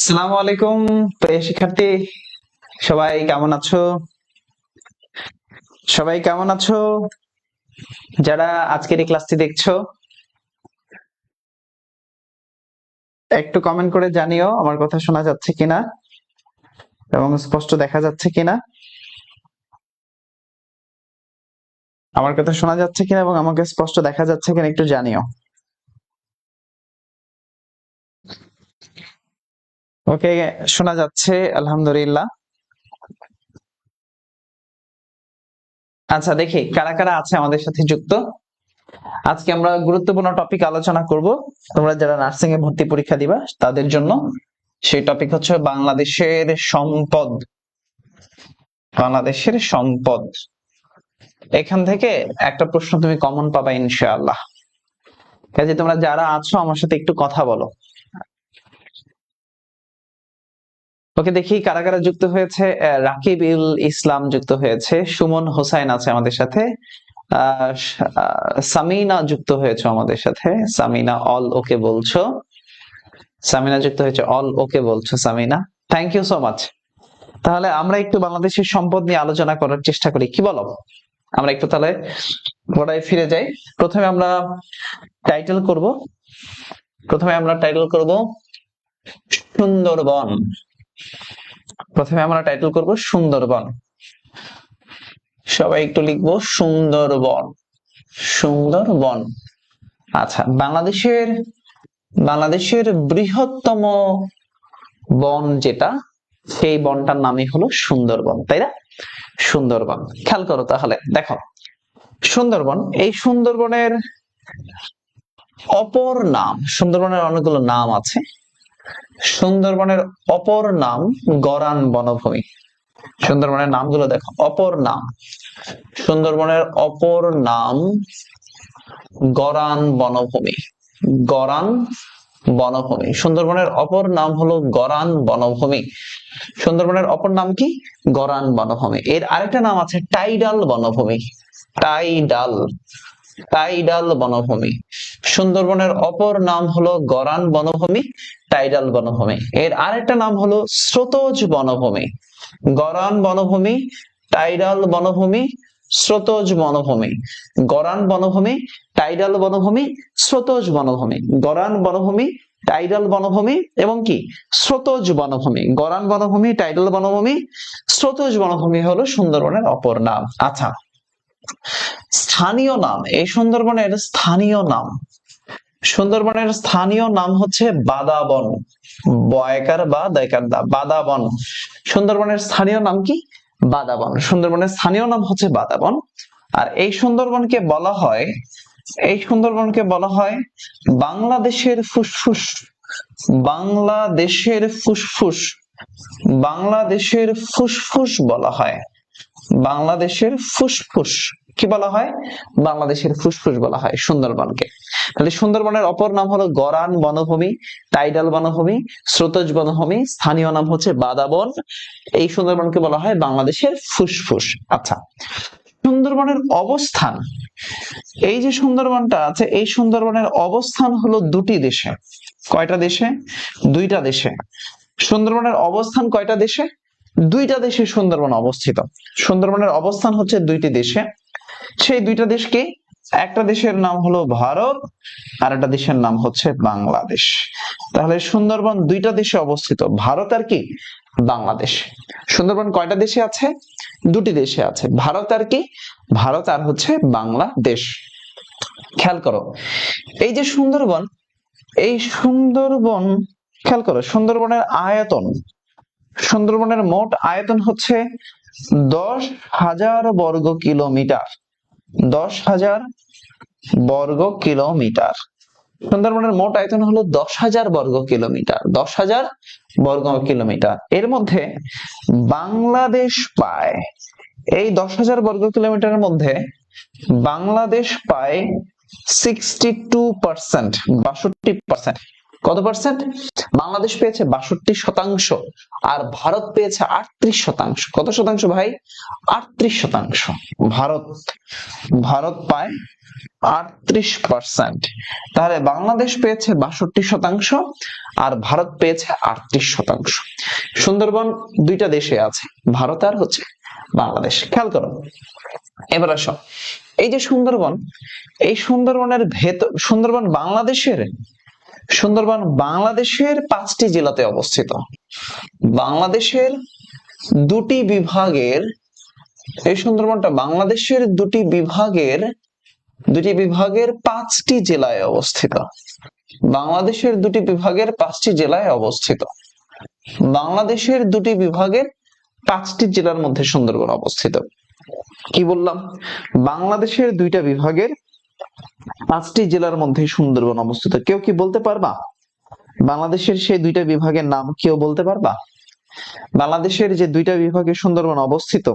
আসসালামু আলাইকুম প্রিয় শিক্ষার্থী, সবাই কেমন আছো? সবাই কেমন আছো? যারা আজকের এই ক্লাসটি দেখছো একটু কমেন্ট করে জানিও আমার কথা শোনা যাচ্ছে কিনা এবং স্পষ্ট দেখা যাচ্ছে কিনা। আমার কথা শোনা যাচ্ছে কিনা এবং আমাকে স্পষ্ট দেখা যাচ্ছে কিনা একটু জানিও। ওকে, শোনা যাচ্ছে আলহামদুলিল্লাহ। আচ্ছা, দেখি কারা কারা আছে আমাদের সাথে যুক্ত। আজকে আমরা গুরুত্বপূর্ণ টপিক আলোচনা করব, তোমরা যারা নার্সিং এ ভর্তি পরীক্ষা দিবা তাদের জন্য। সেই টপিক হচ্ছে বাংলাদেশের সম্পদ। বাংলাদেশের সম্পদ, এখান থেকে একটা প্রশ্ন তুমি কমন পাবা ইনশাআল্লাহ। কাজে তোমরা যারা আছো আমার সাথে একটু কথা বলো। ওকে, দেখি কারা কারা যুক্ত হয়েছে। রাকিবুল ইসলাম যুক্ত হয়েছে, সুমন হোসাইন আছে আমাদের সাথে, সামিনা যুক্ত হয়েছে আমাদের সাথে। সামিনা অল ওকে বলছো, সামিনা যুক্ত হয়েছে, অল ওকে বলছো Samina, thank you so much. তাহলে আমরা একটু বাংলাদেশের সম্পদ নিয়ে আলোচনা করার চেষ্টা করি, কি বলো? আমরা একটু তাহলে গোড়ায় ফিরে যাই। প্রথমে আমরা টাইটেল করব, সুন্দরবন। প্রথমে আমরা টাইটেল করব সুন্দরবন। সবাই একটু লিখবো সুন্দরবন। সুন্দরবন। আচ্ছা, বাংলাদেশের বৃহত্তম বন যেটা, সেই বনটার নামই হলো সুন্দরবন, তাই না? সুন্দরবন। খেয়াল করো তাহলে, দেখো সুন্দরবন, এই সুন্দরবনের অপর নাম, সুন্দরবনের অনেকগুলো নাম আছে। সুন্দরবনের অপর নাম গরান বনভূমি। সুন্দরবনের নামগুলো দেখো, অপর নাম, সুন্দরবনের অপর নাম গরান বনভূমি। গরান বনভূমি, সুন্দরবনের অপর নাম হলো গরান বনভূমি। সুন্দরবনের অপর নাম কি? গরান বনভূমি। এর আরেকটা নাম আছে টাইডাল বনভূমি। টাইডাল, টাইডাল বনভূমি। সুন্দরবনের অপর নাম হলো গরান বনভূমি, টাইডাল বনভূমি। এর আরেকটা নাম হলো স্রোতজ বনভূমি। গরান বনভূমি, টাইডাল বনভূমি, স্রোতজ বনভূমি। গরান বনভূমি, টাইডাল বনভূমি, স্রোতজ বনভূমি। গরান বনভূমি, টাইডাল বনভূমি এবং কি স্রোতজ বনভূমি। গরান বনভূমি, টাইডাল বনভূমি, স্রোতজ বনভূমি হলো সুন্দরবনের অপর নাম। আচ্ছা, স্থানীয় নাম, এই সুন্দরবনের স্থানীয় নাম, সুন্দরবনের স্থানীয় নাম হচ্ছে বাদাবন। বয়কার বা দয়কার দা, বাদাবন। সুন্দরবনের স্থানীয় নাম কি? বাদাবন। সুন্দরবনের স্থানীয় নাম হচ্ছে বাদাবন। আর এই সুন্দরবনকে বলা হয়, এই সুন্দরবনকে বলা হয় বাংলাদেশের ফুসফুস। বাংলাদেশের ফুসফুস, বাংলাদেশের ফুসফুস বলা হয়। বাংলাদেশের ফুসফুস কি বলা হয়? বাংলাদেশের ফুসফুস বলা হয় সুন্দরবনকে। তাহলে সুন্দরবনের অপর নাম হলো গরান বনভূমি, টাইডাল বনভূমি, স্রোতজ বনভূমি, স্থানীয় নাম হচ্ছে বাদাবন। এই সুন্দরবনকে বলা হয় বাংলাদেশের ফুসফুস। আচ্ছা, সুন্দরবনের অবস্থান, এই যে সুন্দরবনটা আছে, এই সুন্দরবনের অবস্থান হলো দুটি দেশে। কয়টা দেশে? দুইটা দেশে। সুন্দরবনের অবস্থান কয়টা দেশে? দুইটা দেশে সুন্দরবন অবস্থিত। সুন্দরবনের অবস্থান হচ্ছে দুইটি দেশে। সেই দুইটা দেশ কি? একটা দেশের নাম হলো ভারত আর একটা দেশের নাম হচ্ছে বাংলাদেশ। তাহলে সুন্দরবন দুইটা দেশে অবস্থিত, ভারত আর কি বাংলাদেশ। সুন্দরবন কয়টা দেশে আছে? দুটি দেশে আছে, ভারত আর কি, ভারত আর হচ্ছে বাংলাদেশ। খেয়াল করো, এই যে সুন্দরবন, এই সুন্দরবন, খেয়াল করো সুন্দরবনের আয়তন, সুন্দরবনের মোট আয়তন হচ্ছে 10,000 বর্গ কিলোমিটার। 10,000 বর্গ কিলোমিটার। সুন্দরবনের মোট আয়তন হলো 10,000 বর্গ কিলোমিটার। 10,000 বর্গ কিলোমিটার। এর মধ্যে বাংলাদেশ পায়, এই 10,000 বর্গ কিলোমিটারের মধ্যে বাংলাদেশ পায় 62%, 62%। কত পার্সেন্ট? বাংলাদেশ পেয়েছে 62%, আর ভারত পেয়েছে 38%। কত শতাংশ ভাই? 38%। ভারত ভারত পায় 38%। তাহলে বাংলাদেশ পেয়েছে 62%, আর ভারত পেয়েছে 38%। সুন্দরবন দুইটা দেশে আছে, ভারত আর হচ্ছে বাংলাদেশ। খেয়াল করো, এবার আসো, এই যে সুন্দরবন, এই সুন্দরবনের ভেতর, সুন্দরবন বাংলাদেশের 5টি জেলাতে অবস্থিত। বাংলাদেশের দুটি বিভাগের, এই সুন্দরবনটা বাংলাদেশের দুটি বিভাগের 5টি জেলায় অবস্থিত। বাংলাদেশের দুটি বিভাগের 5টি জেলায় অবস্থিত। বাংলাদেশের দুটি বিভাগের 5টি জেলার মধ্যে সুন্দরবন অবস্থিত। কি বললাম? বাংলাদেশের দুইটা বিভাগের 5টি জেলার মধ্যে সুন্দরবন অবস্থিত। কেউ কি বলতে পারবা বাংলাদেশের সেই দুইটা বিভাগের নাম? কেউ বলতে পারবা বাংলাদেশের যে দুইটা বিভাগে সুন্দরবন অবস্থিত,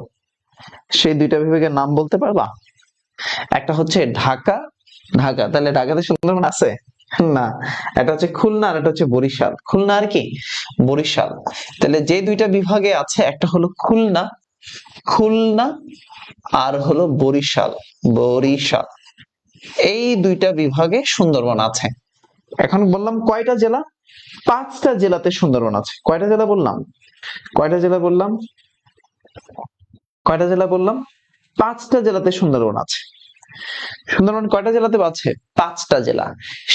সেই দুইটা বিভাগের নাম বলতে পারবা? একটা হচ্ছে ঢাকা, তাহলে ঢাকাতে সুন্দরবন আছে না। এটা হচ্ছে খুলনা, আর এটা হচ্ছে বরিশাল। খুলনা আর কি বরিশাল। তাহলে যে দুইটা বিভাগে আছে, একটা হলো খুলনা আর হলো বরিশাল। এই দুইটা বিভাগে সুন্দরবন আছে। এখন বললাম কয়টা জেলা? 5টা জেলাতে সুন্দরবন আছে। কয়টা জেলা বললাম? 5টা জেলাতে সুন্দরবন আছে। সুন্দরবন কয়টা জেলাতে আছে? 5টা জেলা।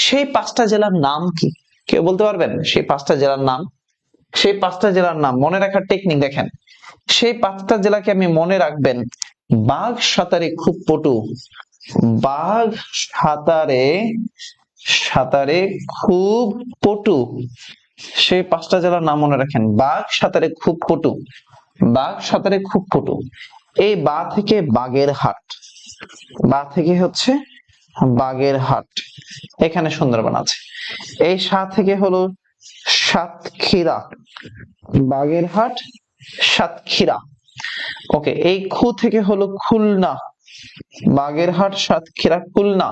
সেই 5টা জেলার নাম কি? কেউ বলতে পারবেন সেই 5টা জেলার নাম? সেই 5টা জেলার নাম মনে রাখার টেকনিক দেখেন। সেই 5টা জেলাকে আমি মনে রাখবেন: বাঘ সাঁতারে খুব পটু, খুব পটু। সেই 5টা জেলার নাম মনে রাখেন: বাঘ সাঁতারে খুব পটু। এই বা থেকে বাগেরহাট, হচ্ছে বাগেরহাট, এখানে সুন্দরবন আছে। এই সা থেকে হলো সাতক্ষীরা, বাগেরহাট, সাতক্ষীরা। ওকে, এই খু থেকে হলো খুলনা, বাগেরহাট, সাতক্ষীরা, খুলনা।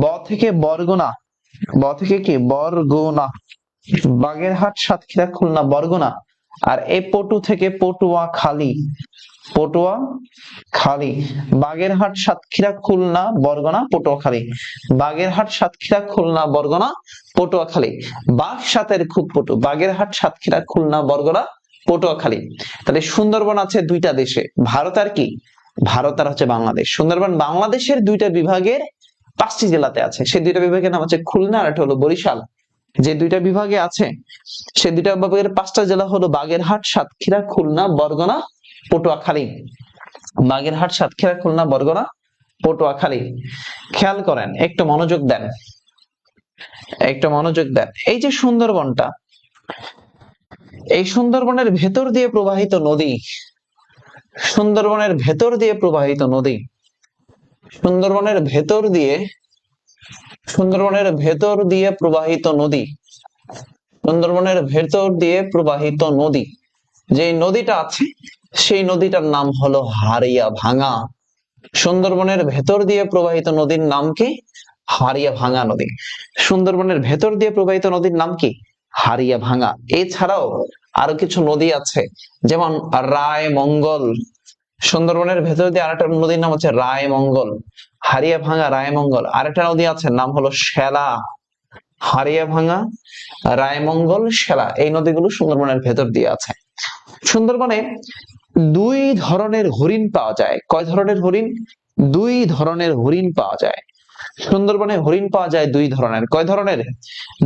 ব থেকে বরগুনা, বরগুনা, বাগেরহাট, সাতক্ষীরা, খুলনা, বরগুনা। আর এই পটু থেকে পটুয়াখালী, বাগেরহাট, সাতক্ষীরা, খুলনা, বরগুনা, পটুয়াখালী। বাগেরহাট, সাতক্ষীরা, খুলনা, বরগুনা, পটুয়াখালী। বাঘ সাঁতারে খুব পটু, বাগেরহাট, সাতক্ষীরা, খুলনা, বরগুনা, পটুয়াখালী। তাহলে সুন্দরবন আছে দুইটা দেশে, ভারত আর কি হচ্ছে বাংলাদেশ। সুন্দরবন বাংলাদেশের দুইটা বিভাগের 5টি জেলাতে আছে। সেই দুইটা বিভাগের নাম হচ্ছে খুলনা আর একটা হলো বরিশাল। যে দুইটা বিভাগে আছে, সেই দুইটা বিভাগের 5টা জেলা হলো বাগেরহাট, সাতক্ষীরা, খুলনা, বরগুনা, পটুয়াখালী। বাগেরহাট, সাতক্ষীরা, খুলনা, বরগুনা, পটুয়াখালী। খেয়াল করেন, একটু মনোযোগ দেন। এই যে সুন্দরবনটা, এই সুন্দরবনের ভেতর দিয়ে প্রবাহিত নদী, সুন্দরবনের ভেতর দিয়ে প্রবাহিত নদী, সুন্দরবনের ভেতর দিয়ে প্রবাহিত নদী, যে নদীটা আছে, সেই নদীটার নাম হলো হারিয়াভাঙা। সুন্দরবনের ভেতর দিয়ে প্রবাহিত নদীর নাম কি? হারিয়াভাঙা নদী। সুন্দরবনের ভেতর দিয়ে প্রবাহিত নদীর নাম কি? হারিয়াভাঙা। এছাড়াও আরো কিছু নদী আছে, যেমন রায়মঙ্গল। সুন্দরবনের ভেতর দিয়ে আরেকটা নদীর নাম হচ্ছে রায়মঙ্গল, হারিয়াভাঙা, রায়মঙ্গল। আরেকটা নদী আছে, নাম হলো শ্যালা। হারিয়াভাঙা, রায়মঙ্গল, শ্যালা, এই নদীগুলো সুন্দরবনের ভেতর দিয়ে আছে। সুন্দরবনে 2 ধরনের হরিণ পাওয়া যায়। কয় ধরনের হরিণ? 2 ধরনের হরিণ পাওয়া যায়। সুন্দরবনে হরিণ পাওয়া যায় 2 ধরনের। কয় ধরনের?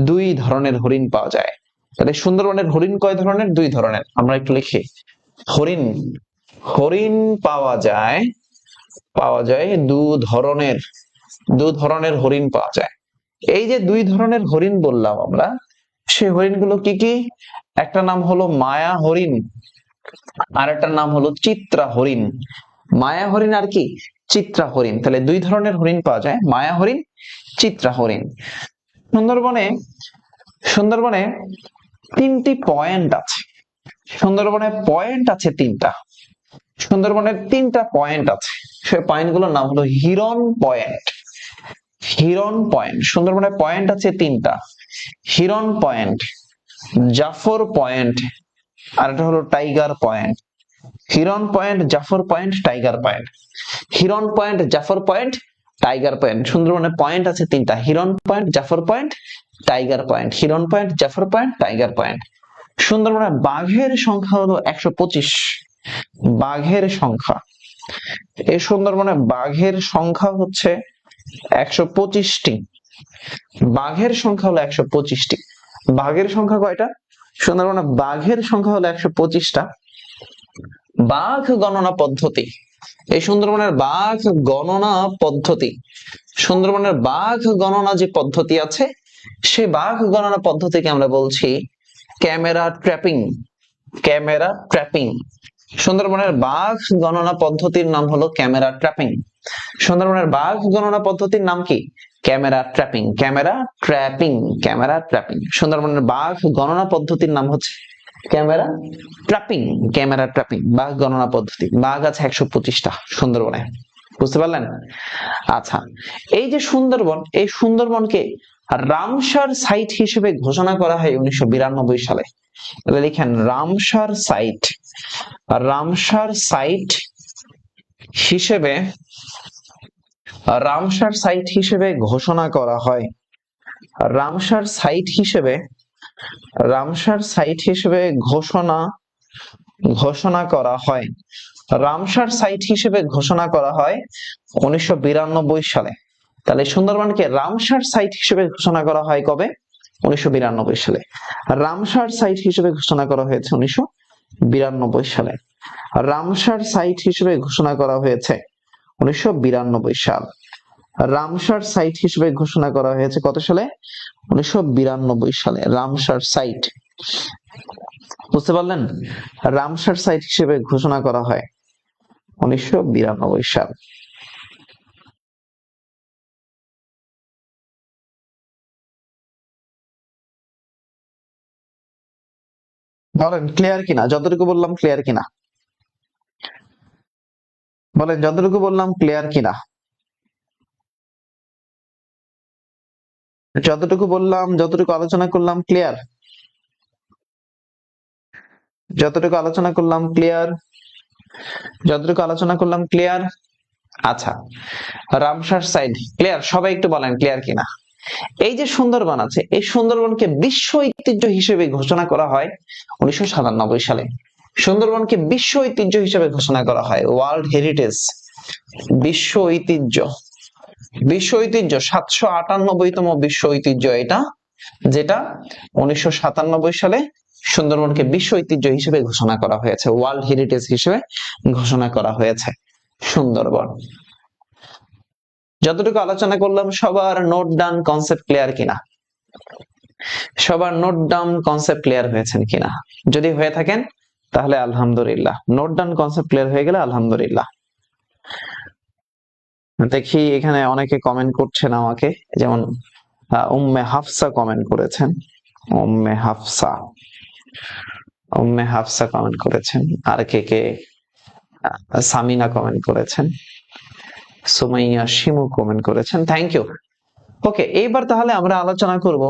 2 ধরনের হরিণ পাওয়া যায়। তাহলে সুন্দরবনের হরিণ কয় ধরনের? 2 ধরনের। আমরা একটু লিখি, হরিণ পাওয়া যায় 2 ধরনের। 2 ধরনের হরিণ পাওয়া যায়। এই যে 2 ধরনের হরিণ বললাম আমরা, সেই হরিণগুলো কি কি? একটা নাম হলো মায়া হরিণ, আর একটা নাম হলো চিত্রা হরিণ। মায়া হরিণ আর কি? চিত্রা হরিণ। তাহলে 2 ধরনের হরিণ পাওয়া যায়, মায়া হরিণ, চিত্রা হরিণ। সুন্দরবনে 3টি পয়েন্ট আছে। সুন্দরবনে পয়েন্ট আছে 3টা। সুন্দরবনের 3টা পয়েন্ট আছে। সেই পয়েন্টগুলোর নাম হলো হিরন পয়েন্ট। সুন্দরবনে পয়েন্ট আছে 3টা। হিরন পয়েন্ট, জাফর পয়েন্ট, আর এটা হলো tiger point. Hiron point, Jafar point, tiger point. Hiron point, Jafar point, tiger point. সুন্দরবনে পয়েন্ট আছে তিনটা, Hiron point, Jafar point, tiger point. Hiron point, Jafar point, tiger point. সুন্দরবনে বাঘের সংখ্যা হলো 125। বাঘের সংখ্যা, এই সুন্দরবনে বাঘের সংখ্যা হচ্ছে 125টি। বাঘের সংখ্যা হলো 125টি। বাঘের সংখ্যা কয়টা? সুন্দরবনে বাঘের সংখ্যা হলো 125টা। বাঘ গণনা পদ্ধতি, এই সুন্দরবনের বাঘ গণনা পদ্ধতি, সুন্দরবনের বাঘ গণনা যে পদ্ধতি আছে সেই বাঘ গণনা পদ্ধতিকে আমরা বলছি ক্যামেরা ট্র্যাপিং। Camera trapping. সুন্দরবনের বাঘ গণনা পদ্ধতির নাম হলো ক্যামেরা ট্র্যাপিং। সুন্দরবনের বাঘ গণনা পদ্ধতির নাম কি? Camera trapping. Camera trapping, camera trapping. সুন্দরবনের বাঘ গণনা পদ্ধতির নাম হচ্ছে ক্যামেরা ট্র্যাপিং। ক্যামেরা ট্র্যাপিং বাঘ গণনা পদ্ধতি। বাঘ আছে 125টা সুন্দরবনে, বুঝতে পারলেন? আচ্ছা, এই যে সুন্দরবন, এই সুন্দরবনকে রামসার সাইট হিসেবে ঘোষণা করা হয় 1992 সালে। তাহলে লিখেন রামসার সাইট। রামসার সাইট হিসেবে, রামসার সাইট হিসেবে ঘোষণা করা হয়। রামসার সাইট হিসেবে, রামসার সাইট হিসেবে ঘোষণা করা হয়। রামসার সাইট হিসেবে ঘোষণা করা হয় 1992 সালে। তাহলে সুন্দরবনকে রামসার সাইট হিসেবে ঘোষণা করা হয় কবে? 1992 সালে। রামসার সাইট হিসেবে ঘোষণা করা হয়েছে 1992 সালে। রামসার সাইট হিসেবে ঘোষণা করা হয়েছে 1992 সাল। রামসার সাইট হিসেবে ঘোষণা করা হয়েছে কত সালে? 1992 সালে। রামসার সাইট, বুঝতে পারলেন? রামসার সাইট হিসেবে ঘোষণা করা হয় 1992 সাল। বলেন ক্লিয়ার কিনা? যতটুকু বললাম ক্লিয়ার কিনা? বলেন যতটুকু বললাম ক্লিয়ার কিনা? যতটুকু বললাম, যতটুকু আলোচনা করলাম ক্লিয়ার? যতটুকু আলোচনা করলাম ক্লিয়ার? যতটুকু আলোচনা করলাম ক্লিয়ার? আচ্ছা, রামসার সাইট ক্লিয়ার? সবাই একটু বলেন ক্লিয়ার কিনা? এই যে সুন্দরবন আছে, এই সুন্দরবনকে বিশ্ব ঐতিহ্য হিসেবে ঘোষণা করা হয় 1997 সালে। সুন্দরবনকে বিশ্ব ঐতিহ্য হিসেবে ঘোষণা করা হয়, ওয়ার্ল্ড হেরিটেজ, বিশ্ব ঐতিহ্য। বিশ্ব ঐতিহ্য 798তম বিশ্ব ঐতিহ্য এটা, যেটা 1997 সালে সুন্দরবনকে বিশ্ব ঐতিহ্য হিসেবে ঘোষণা করা হয়েছে, ওয়ার্ল্ড হেরিটেজ হিসেবে ঘোষণা করা হয়েছে সুন্দরবন। যতটুকু আলোচনা করলাম সবার নোট ডাউন, কনসেপ্ট ক্লিয়ার কিনা? সবার নোট ডাউন, কনসেপ্ট ক্লিয়ার হয়েছেন কিনা? যদি হয়ে থাকেন তাহলে আলহামদুলিল্লাহ। নোট ডাউন, কনসেপ্ট ক্লিয়ার হয়ে গেলে আলহামদুলিল্লাহ। দেখি এখানে অনেকে কমেন্ট করছেন আমাকে, যেমন উম্মে হাফসা কমেন্ট করেছেন। উম্মে হাফসা, উম্মে হাফসা কমেন্ট করেছেন। আর কে কে? সামিনা কমেন্ট করেছেন, সুমাইয়া শিমু কমেন্ট করেছেন, থ্যাংক ইউ। ওকে, এইবার তাহলে আমরা আলোচনা করব,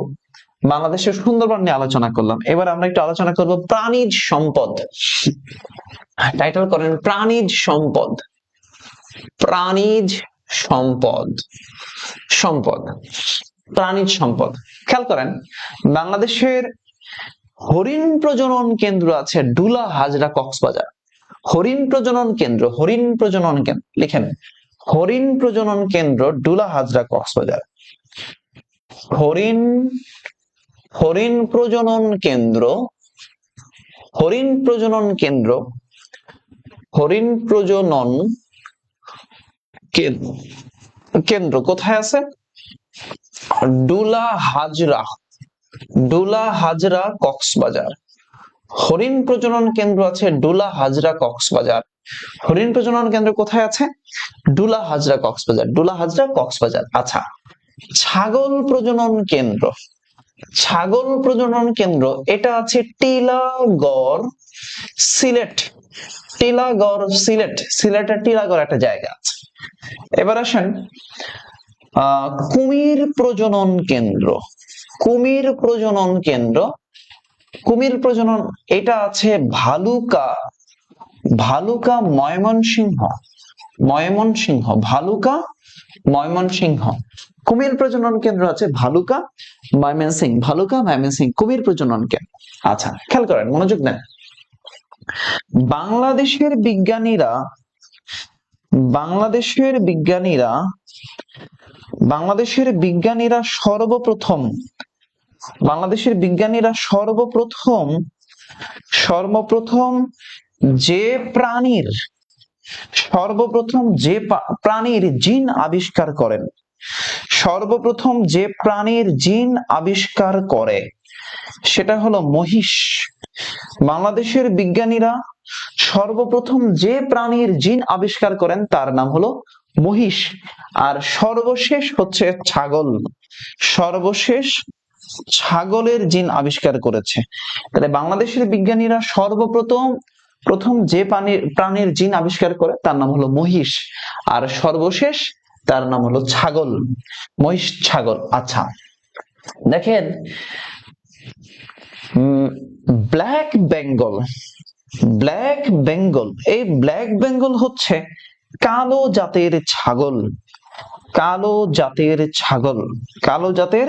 বাংলাদেশের সুন্দরবন নিয়ে আলোচনা করলাম, এবার আমরা একটু আলোচনা করব প্রাণীজ সম্পদ। টাইটেল করেন প্রাণীজ সম্পদ। প্রাণীজ সম্পদ, সম্পদ, প্রাণীজ সম্পদ। খেয়াল করেন, বাংলাদেশের হরিণ প্রজনন কেন্দ্র আছে ডুলা, হাজরা, কক্সবাজার। হরিণ প্রজনন কেন্দ্র, হরিণ প্রজনন কেন্দ্র লিখেন, হরিণ প্রজনন কেন্দ্র ডুলা, হাজরা, কক্সবাজার। হরিণ, হরিণ প্রজনন কেন্দ্র, হরিণ প্রজনন কেন্দ্র, হরিণ প্রজনন কেন্দ্র কোথায় আছে? ডুলা, হাজরা, ডুলা, হাজরা, কক্সবাজার। হরিণ প্রজনন কেন্দ্র আছে ডুলা, হাজরা, কক্সবাজার। হরিণ প্রজনন কেন্দ্র কোথায় আছে? ডুলা, হাজরা, কক্সবাজার। ডুলা, হাজরা, কক্সবাজার। আচ্ছা, ছাগল প্রজনন কেন্দ্র, ছাগল প্রজনন কেন্দ্র এটা আছে টিলাগড়, সিলেট। টিলাগড়, সিলেট। সিলেটের টিলাগড় একটা জায়গা আছে। এবার আসেন কুমির প্রজনন কেন্দ্র। কুমির প্রজনন কেন্দ্র, কুমির প্রজনন এটা আছে ভালুকা, ভালুকা ময়মনসিংহ, ময়মনসিংহ, ভালুকা ময়মনসিংহ। কুমির প্রজনন কেন্দ্র আছে ভালুকা ময়মনসিংহ, ভালুকা ময়মনসিংহ কুমির প্রজনন কেন্দ্র। আচ্ছা খেয়াল করেন, মনোযোগ দেন। বাংলাদেশের বিজ্ঞানীরা, বাংলাদেশের বিজ্ঞানীরা, বাংলাদেশের বিজ্ঞানীরা সর্বপ্রথম, বাংলাদেশের বিজ্ঞানীরা সর্বপ্রথম, সর্বপ্রথম যে প্রাণীর, সর্বপ্রথম যে প্রাণীর জিন আবিষ্কার করেন, সর্বপ্রথম যে প্রাণীর জিন আবিষ্কার করে সেটা হলো মহিষ। বাংলাদেশের বিজ্ঞানীরা সর্বপ্রথম যে প্রাণীর জিন আবিষ্কার করেন তার নাম হলো মহিষ। আর সর্বশেষ হচ্ছে ছাগল, সর্বশেষ ছাগলের জিন আবিষ্কার করেছে। তাহলে বাংলাদেশের বিজ্ঞানীরা সর্বপ্রথম প্রথম যে প্রাণীর জিন আবিষ্কার করে তার নাম হলো মহিষ, আর সর্বশেষ তার নাম হলো ছাগল, মহিষ ছাগল। আচ্ছা দেখেন, ব্ল্যাক বেঙ্গল, ব্ল্যাক বেঙ্গল, এই ব্ল্যাক বেঙ্গল হচ্ছে কালো জাতের ছাগল, কালো জাতের ছাগল, কালো জাতের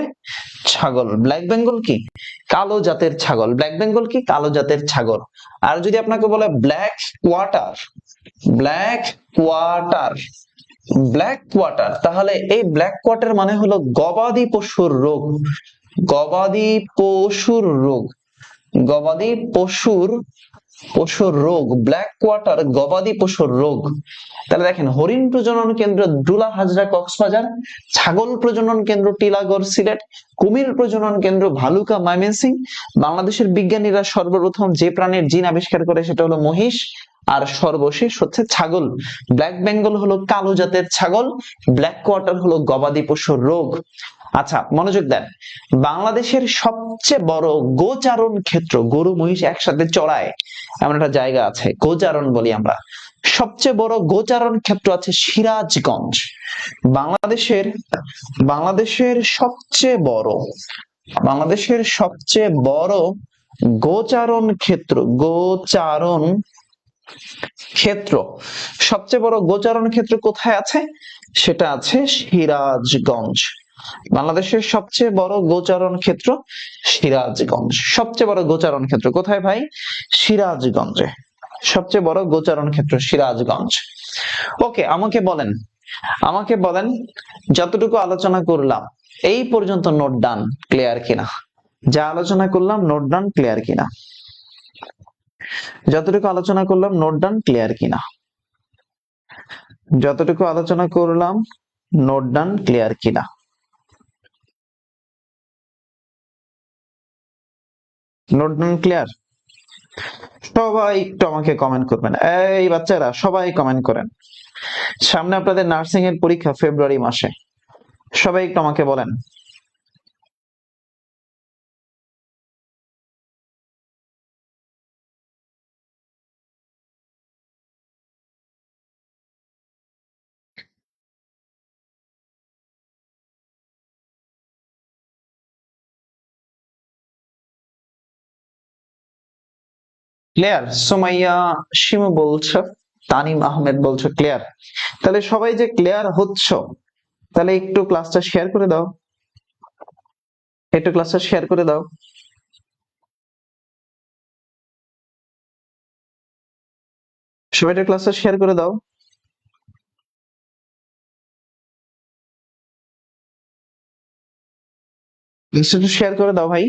ছাগল। ব্ল্যাক বেঙ্গল কি কালো জাতের ছাগল, ব্ল্যাক বেঙ্গল কি কালো জাতের ছাগল। আর যদি আপনাকে বলে black quarter, black quarter, black quarter, তাহলে এই ব্ল্যাক কোয়ার্টার মানে হলো গবাদি পশুর রোগ, গবাদি পশুর রোগ, গবাদি পশুর পশুর রোগ, ব্ল্যাক কোয়ার্টার গবাদি পশুর রোগ। তাহলে দেখেন, হরিণ প্রজনন কেন্দ্র ডুলা হাজরা কক্সবাজার, ছাগল প্রজনন কেন্দ্র টিলাগড় সিলেট, কুমির প্রজনন কেন্দ্র ভালুকা ময়মনসিংহ। বাংলাদেশের বিজ্ঞানীরা সর্বপ্রথম যে প্রাণীর জিন আবিষ্কার করে সেটা হলো মহিষ, আর সর্বশেষ হচ্ছে ছাগল। ব্ল্যাক বেঙ্গল হলো কালো জাতের ছাগল, ব্ল্যাক কোয়ার্টার হলো গবাদি পশুর রোগ। আচ্ছা মনোযোগ দেন, বাংলাদেশের সবচেয়ে বড় গোচারণ ক্ষেত্র, গরু মহিষ একসাথে চড়ায় এমন একটা জায়গা আছে, গোচারণ বলি আমরা। সবচেয়ে বড় গোচারণ ক্ষেত্র আছে সিরাজগঞ্জ। বাংলাদেশের, বাংলাদেশের সবচেয়ে বড়, বাংলাদেশের সবচেয়ে বড় গোচারণ ক্ষেত্র, গোচারণ ক্ষেত্র, সবচেয়ে বড় গোচারণ ক্ষেত্র কোথায় আছে? সেটা আছে সিরাজগঞ্জ। বাংলাদেশের সবচেয়ে বড় গোচারণ ক্ষেত্র সিরাজগঞ্জ। সবচেয়ে বড় গোচারণ ক্ষেত্র কোথায় ভাই? সিরাজগঞ্জে। সবচেয়ে বড় গোচারণ ক্ষেত্র সিরাজগঞ্জ। ওকে, আমাকে বলেন, আমাকে বলেন যতটুকু আলোচনা করলাম এই পর্যন্ত নোট ডান ক্লিয়ার কিনা? যা আলোচনা করলাম নোট ডান ক্লিয়ার কিনা? যতটুকু আলোচনা করলাম নোট ডান ক্লিয়ার কিনা? যতটুকু আলোচনা করলাম নোট ডান ক্লিয়ার কিনা? নোট ডান ক্লিয়ার? সবাই একটু আমাকে কমেন্ট করবেন, এই বাচ্চারা সবাই কমেন্ট করেন। সামনে আপনাদের নার্সিং এর পরীক্ষা ফেব্রুয়ারি মাসে, সবাই একটু আমাকে বলেন। ক্লিয়ার? সুমাইয়া শিমু বলছো, তানিম আহমেদ বলছো ক্লিয়ার। তাহলে সবাই যে ক্লিয়ার হচ্ছ, তাহলে একটু ক্লাসটা শেয়ার করে দাও, একটু ক্লাসটা শেয়ার করে দাও। সবাই একটু ক্লাসটা শেয়ার করে দাও। ক্লাসটা শেয়ার করে দাও ভাই।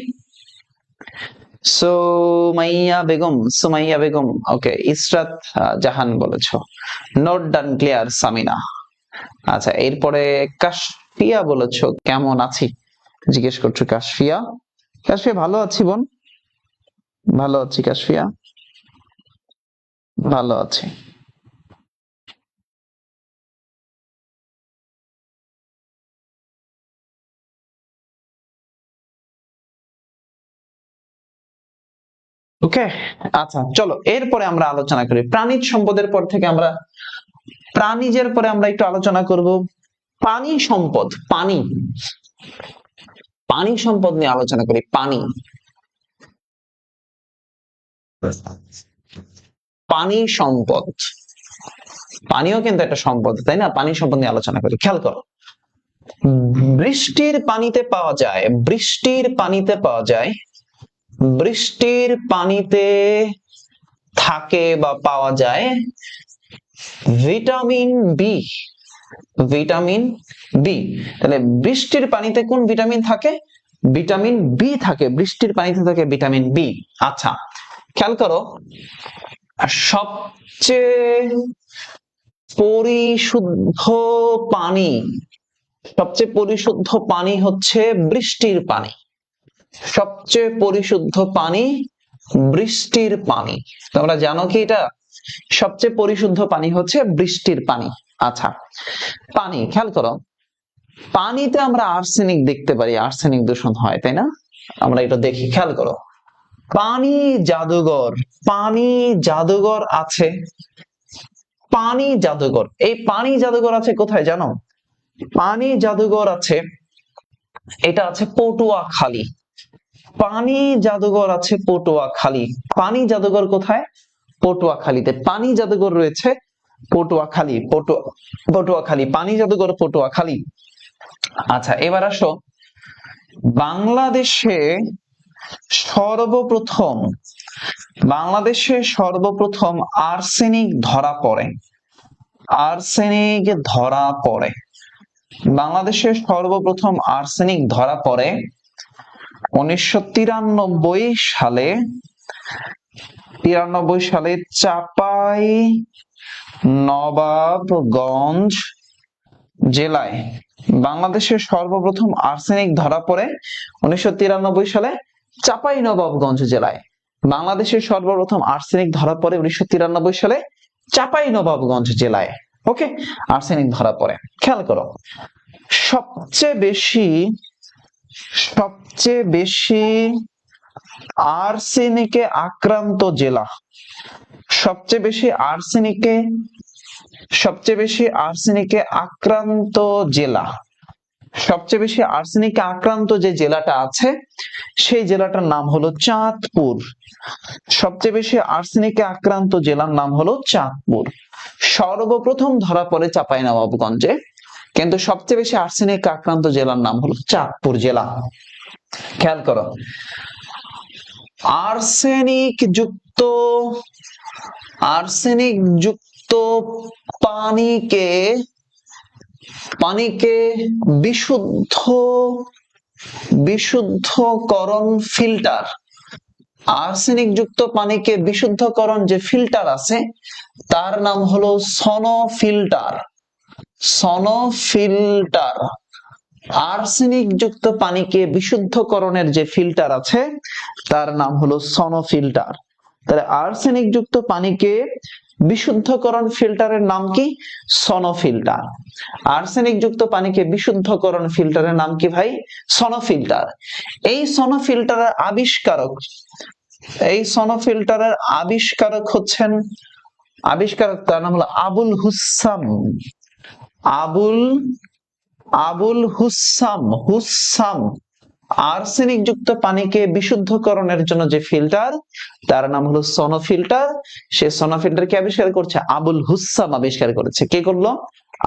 সুমাইয়া বেগম, সুমাইয়া বেগম ওকে। ইসরাত জাহান বলেছো নোট ডান ক্লিয়ার সামিনা। আচ্ছা এরপরে কাশফিয়া বলেছো কেমন আছি জিজ্ঞেস করছো। কাশফিয়া, কাশফিয়া ভালো আছি বোন, ভালো আছি কাশফিয়া, ভালো আছি। ওকে আচ্ছা চলো এরপরে আমরা আলোচনা করি প্রাণিজ সম্পদের পর থেকে আমরা প্রাণীজের পরে আমরা একটু আলোচনা করব পানি সম্পদ। পানি, পানি সম্পদ নিয়ে আলোচনা করি। পানি, পানি সম্পদ, পানিও কিন্তু একটা সম্পদ, তাই না? পানি সম্পদ নিয়ে আলোচনা করি। খেয়াল করো, বৃষ্টির পানিতে পাওয়া যায়, বৃষ্টির পানিতে পাওয়া যায়, বৃষ্টির পানিতে থাকে বা পাওয়া যায় ভিটামিন বি, ভিটামিন বি। তাহলে বৃষ্টির পানিতে কোন ভিটামিন থাকে? ভিটামিন বি থাকে, বৃষ্টির পানিতে থাকে ভিটামিন বি। আচ্ছা, খেয়াল করো, সবচেয়ে পরিশুদ্ধ পানি, সবচেয়ে পরিশুদ্ধ পানি হচ্ছে বৃষ্টির পানি, সবচেয়ে পরিশুদ্ধ পানি বৃষ্টির পানি। তোমরা জানো কি এটা? সবচেয়ে পরিশুদ্ধ পানি হচ্ছে বৃষ্টির পানি। আচ্ছা, পানি, খেয়াল করো, পানিতে আমরা আর্সেনিক দেখতে পারি, আর্সেনিক দূষণ হয়, তাই না? আমরা এটা দেখি, খেয়াল করো, পানি জাদুঘর, পানি জাদুঘর আছে, পানি জাদুঘর, এই পানি জাদুঘর আছে কোথায় জানো? পানি জাদুঘর আছে, এটা আছে পটুয়াখালী, পানি জাদুঘর আছে পটুয়াখালী। পানি জাদুঘর কোথায়? পটুয়াখালীতে। পানি জাদুঘর রয়েছে পটুয়াখালী, পটুয়াখালী, পানি জাদুঘর পটুয়াখালী। আচ্ছা, এবার আসো, বাংলাদেশে সর্বপ্রথম, বাংলাদেশে সর্বপ্রথম আর্সেনিক ধরা পড়ে, আর্সেনিক ধরা পড়ে, বাংলাদেশে সর্বপ্রথম আর্সেনিক ধরা পড়ে 1993 সালে, 93 সালে চাপাই নবাবগঞ্জ জেলায়। বাংলাদেশে সর্বপ্রথম আর্সেনিক ধরা পড়ে 1993 সালে চাপাই নবাবগঞ্জ জেলায়। বাংলাদেশের সর্বপ্রথম আর্সেনিক ধরা পড়ে 1993 সালে চাপাই নবাবগঞ্জ জেলায়। ওকে, আর্সেনিক ধরা পড়ে। খেয়াল করো, সবচেয়ে বেশি, সবচেয়ে বেশি আর্সেনিকে আক্রান্ত জেলা, সবচেয়ে বেশি আর্সেনিকে, সবচেয়ে বেশি আর্সেনিকে আক্রান্ত জেলা, সবচেয়ে বেশি আর্সেনিকে আক্রান্ত যে জেলাটা আছে সেই জেলাটার নাম হলো চাঁদপুর। সবচেয়ে বেশি আর্সেনিকে আক্রান্ত জেলার নাম হলো চাঁদপুর। সর্বপ্রথম ধরা পড়ে চাঁপাইনবাবগঞ্জে, কিন্তু সবচেয়ে বেশি আর্সেনিক আক্রান্ত জেলার নাম হলো চাঁদপুর জেলা। খেয়াল করো, আর্সেনিক যুক্ত, আর্সেনিক যুক্ত পানিকে, পানিকে বিশুদ্ধ, বিশুদ্ধকরণ ফিল্টার, আর্সেনিক যুক্ত পানিকে বিশুদ্ধকরণ যে ফিল্টার আছে তার নাম হলো সনো ফিল্টার, সনো ফিল্টার। আর্সেনিক যুক্ত পানিকে বিশুদ্ধকরণের যে ফিল্টার আছে তার নাম হলো সনো ফিল্টার। তাহলে আর্সেনিক যুক্ত পানিকে বিশুদ্ধকরণ ফিল্টারের নাম কি? সনো ফিল্টার। আর্সেনিক যুক্ত পানিকে বিশুদ্ধকরণ ফিল্টারের নাম কি ভাই? সনো ফিল্টার। এই সনো ফিল্টারের আবিষ্কারক, এই সনো ফিল্টারের আবিষ্কারক হচ্ছেন, আবিষ্কারক তার নাম হলো Abul Husam, Abul, Abul Husam, Husam. Arsenic যুক্ত পানিকে বিশুদ্ধকরণের জন্য যে ফিল্টার তার নাম হলো সনো ফিল্টার। সে সনো ফিল্টার কে আবিষ্কার করছে? আবুল হুসাম আবিষ্কার করেছে। কে করলো?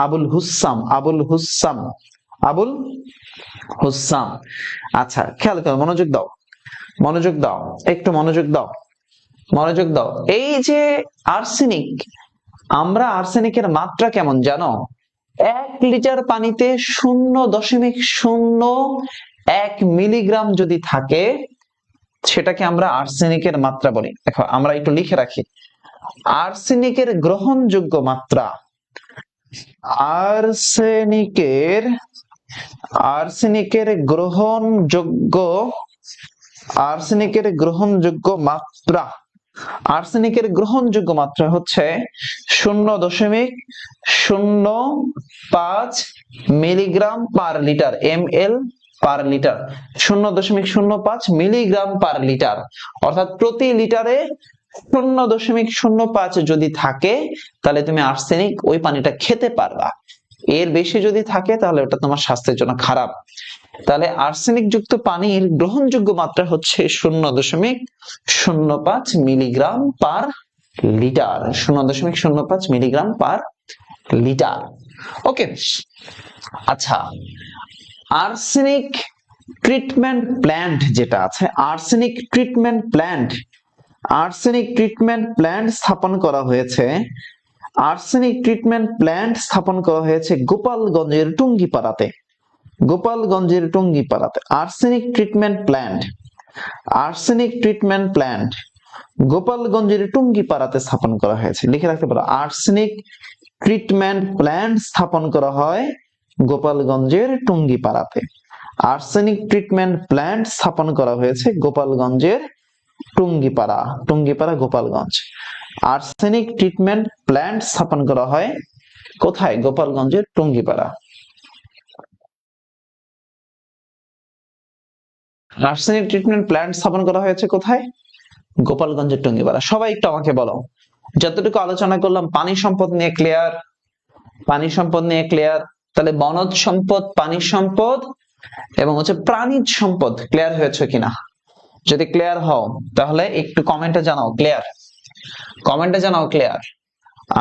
Abul Husam, Abul Husam, Abul Husam. আচ্ছা, খেয়াল করো, মনোযোগ দাও, মনোযোগ দাও, একটু মনোযোগ দাও, মনোযোগ দাও। এই যে আর্সেনিক, আমরা আর্সেনিকের মাত্রা কেমন জানো? 1 লিটার পানিতে 0.01 মিলিগ্রাম যদি থাকে সেটাকে আমরা আর্সেনিকের মাত্রা বলি। দেখো, আমরা একটু লিখে রাখি, আর্সেনিকের গ্রহণযোগ্য মাত্রা, আর্সেনিকের, আর্সেনিকের গ্রহণযোগ্য, আর্সেনিকের গ্রহণযোগ্য মাত্রা, আর্সেনিকের গ্রহণযোগ্য মাত্রা হচ্ছে 0.05 মিলিগ্রাম পার লিটার, ml পার লিটার, 0.05 মিলিগ্রাম পার লিটার। অর্থাৎ প্রতি লিটারে 0.05 যদি থাকে তাহলে তুমি আর্সেনিক ওই পানিটা খেতে পারবা। এর বেশি যদি থাকে তাহলে ওটা তোমার স্বাস্থ্যের জন্য খারাপ। তাহলে আর্সেনিক যুক্ত পানির গ্রহণযোগ্য মাত্রা হচ্ছে 0.05 milligram per litre. 0.05 milligram per litre. Okay, আচ্ছা, আর্সেনিক ট্রিটমেন্ট প্ল্যান্ট যেটা আছে, arsenic treatment plant, arsenic treatment plant স্থাপন করা হয়েছে, আর্সেনিক ট্রিটমেন্ট প্ল্যান্ট স্থাপন করা হয়েছে গোপালগঞ্জের টুঙ্গিপাড়াতে। গোপালগঞ্জের টুঙ্গিপাড়াতে arsenic treatment plant, arsenic treatment plant গোপালগঞ্জের টুঙ্গিপাড়াতে স্থাপন করা হয়েছে। লিখে রাখতে পারো, আর্সেনিক ট্রিটমেন্ট প্ল্যান্ট স্থাপন করা হয় গোপালগঞ্জের টুঙ্গিপাড়াতে। আর্সেনিক ট্রিটমেন্ট প্ল্যান্ট স্থাপন করা হয়েছে গোপালগঞ্জের Tungipara, Tungipara Gopalganj. Arsenic treatment plant স্থাপন করা হয় কোথায়? গোপালগঞ্জের টুঙ্গিপাড়া। আর্সেনিক ট্রিটমেন্ট প্ল্যান্ট স্থাপন করা হয়েছে কোথায়? গোপালগঞ্জের টুঙ্গিপাড়া। সবাই একটু আমাকে বলো, যতটুকু আলোচনা করলাম পানি সম্পদ নিয়ে ক্লিয়ার? পানি সম্পদ নিয়ে ক্লিয়ার? তাহলে বনজ সম্পদ, পানি সম্পদ এবং হচ্ছে প্রাণীজ সম্পদ ক্লিয়ার হয়েছে কিনা? যদি ক্লিয়ার হও তাহলে একটু কমেন্টে জানাও ক্লিয়ার, কমেন্টে জানাও ক্লিয়ার।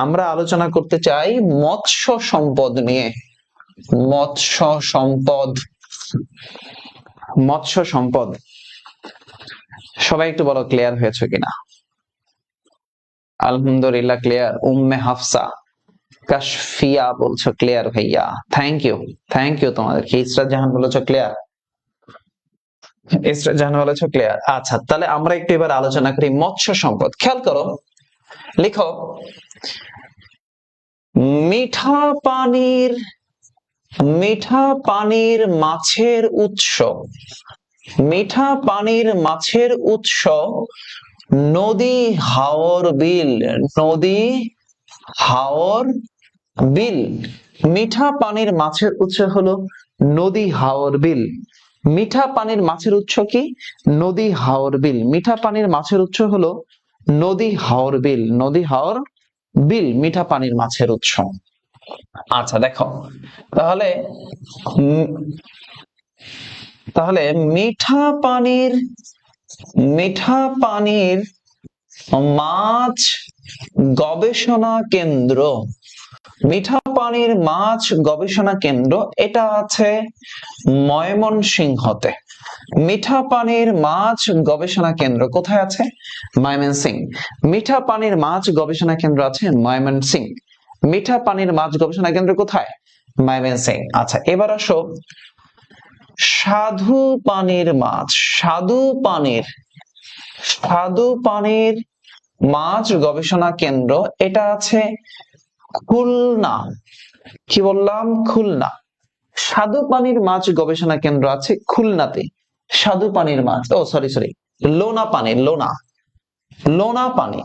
আমরা আলোচনা করতে চাই মৎস্য সম্পদ নিয়ে। মৎস্য সম্পদ, মৎস্য সম্পদ। সবাই একটু বলো ক্লিয়ার হয়েছে কিনা? আলহামদুলিল্লাহ ক্লিয়ার। উম্মে হাফসা, কাশফিয়া বলছো ক্লিয়ার ভাইয়া, থ্যাংক ইউ, থ্যাংক ইউ তোমাদেরকে। ইসরাত জাহান বলেছো ক্লিয়ার, ইসরাত জাহান বলেছো ক্লিয়ার। আচ্ছা, তাহলে আমরা একটু এবার আলোচনা করি মৎস্য সম্পদ। খেয়াল করো, লিখো মিঠা পানির, মিঠা পানির মাছের উৎস, মিঠা পানির মাছের উৎস নদী, হাওর, বিল। নদী, হাওর, বিল। মিঠা পানির মাছের উৎস হলো নদী, হাওর, বিল। মিঠা পানির মাছের উৎস কি? নদী, হাওর, বিল। মিঠা পানির মাছের উৎস হলো নদী, হাওর, বিল। নদী, হাওর, বিল মিঠা পানির মাছের উৎস। আচ্ছা দেখো, তাহলে তাহলে মিঠা পানির, মিঠা পানির মাছ গবেষণা কেন্দ্র, মিঠা পানির মাছ গবেষণা কেন্দ্র এটা আছে ময়মনসিংহতে। মিঠা পানির মাছ গবেষণা কেন্দ্র কোথায় আছে? ময়মনসিংহ। মিঠা পানির মাছ গবেষণা কেন্দ্র আছে ময়মনসিংহ। মিঠা পানির মাছ গবেষণা কেন্দ্র কোথায়? ময়মনসিংহ। আচ্ছা, এবার আসো স্বাদু পানির মাছ, স্বাদু পানির, স্বাদু পানির মাছ গবেষণা কেন্দ্র এটা আছে খুলনা। কি বললাম? খুলনা। স্বাদু পানির মাছ গবেষণা কেন্দ্র আছে খুলনাতে। স্বাদু পানির মাছ, ও সরি সরি, লোনা পানি, লোনা, লোনা পানি।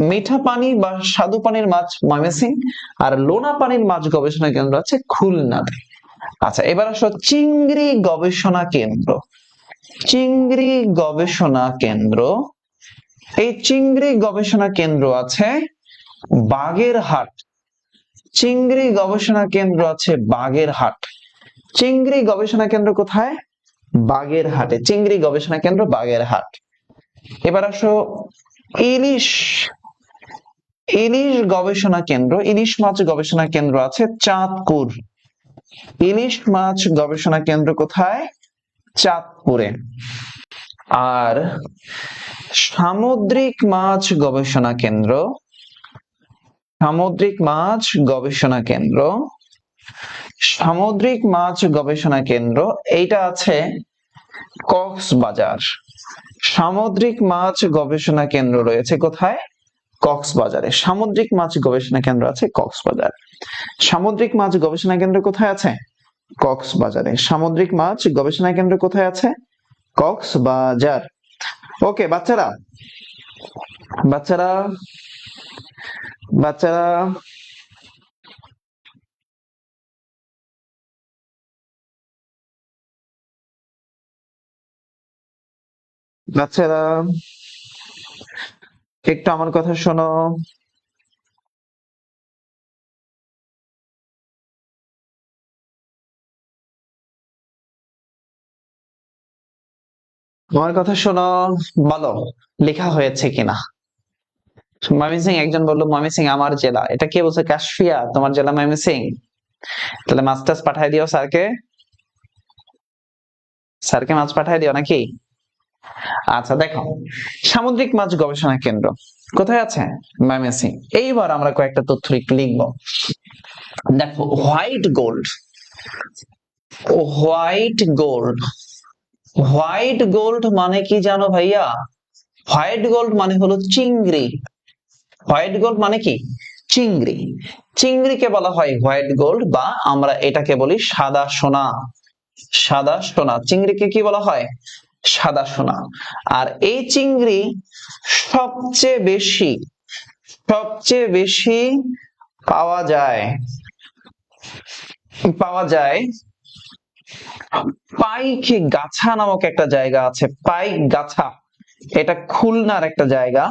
মিঠা পানি বা স্বাদু পানির মাছ ময়মনসিংহ, আর লোনা পানির মাছ গবেষণা কেন্দ্র আছে খুলনাতে। আচ্ছা, এবার আসো চিংড়ি গবেষণা কেন্দ্র। চিংড়ি গবেষণা কেন্দ্র, এই চিংড়ি গবেষণা কেন্দ্র আছে বাগেরহাট। চিংড়ি গবেষণা কেন্দ্র আছে বাগেরহাট। চিংড়ি গবেষণা কেন্দ্র কোথায়? বাগেরহাটে। চিংড়ি গবেষণা কেন্দ্র বাগেরহাট। এবার আসো ইলিশ, ইলিশ গবেষণা কেন্দ্র, ইলিশ মাছ গবেষণা কেন্দ্র আছে চাঁদপুর। ইলিশ মাছ গবেষণা কেন্দ্র কোথায়? চাঁদপুরে। আর সামুদ্রিক মাছ গবেষণা কেন্দ্র, সামুদ্রিক মাছ গবেষণা কেন্দ্র, সামুদ্রিক মাছ গবেষণা কেন্দ্র এইটা আছে কক্সবাজার। সামুদ্রিক মাছ গবেষণা কেন্দ্র রয়েছে কোথায়? কক্সবাজারে। সামুদ্রিক মাছ গবেষণা কেন্দ্র আছে কক্সবাজার। সামুদ্রিক মাছ গবেষণা কেন্দ্র কোথায় আছে? কক্সবাজারে। সামুদ্রিক মাছ গবেষণা কেন্দ্র কোথায় আছে? কক্সবাজার। ওকে বাচ্চারা, বাচ্চারা, বাচ্চারা, বাচ্চারা একটু আমার কথা শোনো। আমার কথা শোনো, বলো লেখা হয়েছে কিনা। ময়মনসিং, একজন বললো ময়মনসিং আমার জেলা। এটা কে বলছে? কাশফিয়া, তোমার জেলা ময়মনসিং? তাহলে মাস্টার্স পাঠাই দিও স্যারকে। স্যারকে মাছ পাঠাই দিও নাকি? আচ্ছা দেখো, সামুদ্রিক মাছ গবেষণা কেন্দ্র কোথায় আছে? ময়মনসিং। এইবার আমরা কয়েকটা তথ্য একটু লিখবো। দেখো, white gold, white gold, white gold মানে কি জানো ভাইয়া? হোয়াইট গোল্ড মানে হলো চিংড়ি। হোয়াইট গোল্ড মানে কি? চিংড়ি। চিংড়িকে বলা হয় হোয়াইট গোল্ড, বা আমরা এটাকে বলি সাদা সোনা। সাদা সোনা, চিংড়িকে কি বলা হয়? সাদা সোনা। আর এই চিংড়ি সবচেয়ে বেশি, সবচেয়ে বেশি পাওয়া যায়, পাওয়া যায় পাইক গাছা নামক একটা জায়গা আছে। পাইক গাছা, এটা খুলনার একটা জায়গা।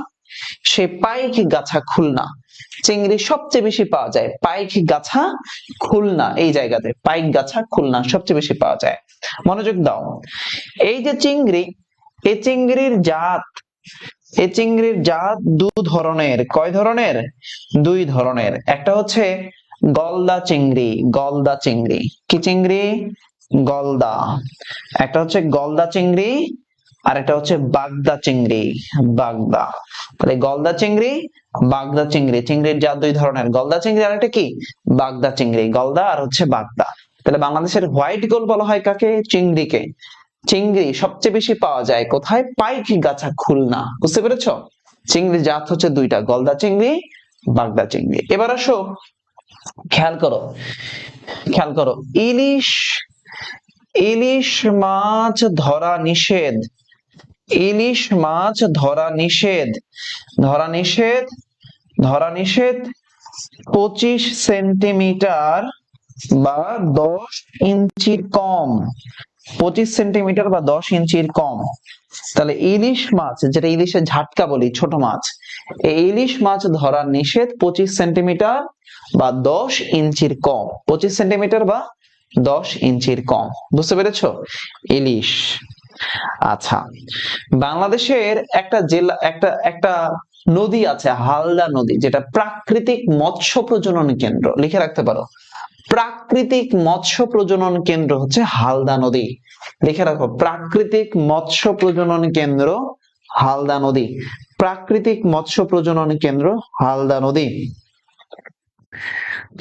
সেই পাইক গাছা খুলনা, চিংড়ি সবচেয়ে বেশি পাওয়া যায় পাইক গাছা খুলনা। এই জায়গাতে পাইক গাছা খুলনা সবচেয়ে বেশি পাওয়া যায়। মনোযোগ দাও। এই যে চিংড়ি, এই চিংড়ির জাত, এই চিংড়ির জাত দু ধরনের। কয় ধরনের? দুই ধরনের। একটা হচ্ছে গলদা চিংড়ি, গলদা চিংড়ি। কি চিংড়ি? গলদা। একটা হচ্ছে গলদা চিংড়ি, আর একটা হচ্ছে বাগদা চিংড়ি, বাগদা। তাহলে গলদা চিংড়ি, বাগদা চিংড়ি, চিংড়ির জাত দুই ধরনের, গলদা চিংড়ি আর একটা কি? বাগদা চিংড়ি। গলদা আর হচ্ছে বাগদা। তাহলে বাংলাদেশের হোয়াইট গোল্ড বলা হয় কাকে? চিংড়িকে। চিংড়ি সবচেয়ে বেশি পাওয়া যায় কোথায়? পাইক গাছা খুলনা। বুঝতে পেরেছো? চিংড়ির জাত হচ্ছে দুইটা, গলদা চিংড়ি, বাগদা চিংড়ি। এবার আসো, খেয়াল করো, খেয়াল করো। ইলিশ, ইলিশ মাছ ধরা নিষেধ, ইলিশ মাছ ধরা নিষেধ, ধরা নিষেধ, ধরা নিষেধ 25 সেন্টিমিটার বা 10 ইঞ্চির কম। 25 সেন্টিমিটার বা 10 ইঞ্চির কম। তাহলে ইলিশ মাছ, যেটা ইলিশের ঝাটকা বলি, ছোট মাছ, এই ইলিশ মাছ ধরা নিষেধ 25 সেন্টিমিটার বা 10 ইঞ্চির কম। 25 সেন্টিমিটার বা 10 ইঞ্চির কম। বুঝতে পেরেছো? ইলিশ। আচ্ছা, বাংলাদেশের একটা জেলা, একটা একটা নদী আছে, হালদা নদী, যেটা প্রাকৃতিক মৎস্য প্রজনন কেন্দ্র। লিখে রাখতে পারো, প্রাকৃতিক মৎস্য প্রজনন কেন্দ্র হচ্ছে হালদা নদী। লিখে রাখো, প্রাকৃতিক মৎস্য প্রজনন কেন্দ্র হালদা নদী। প্রাকৃতিক মৎস্য প্রজনন কেন্দ্র হালদা নদী।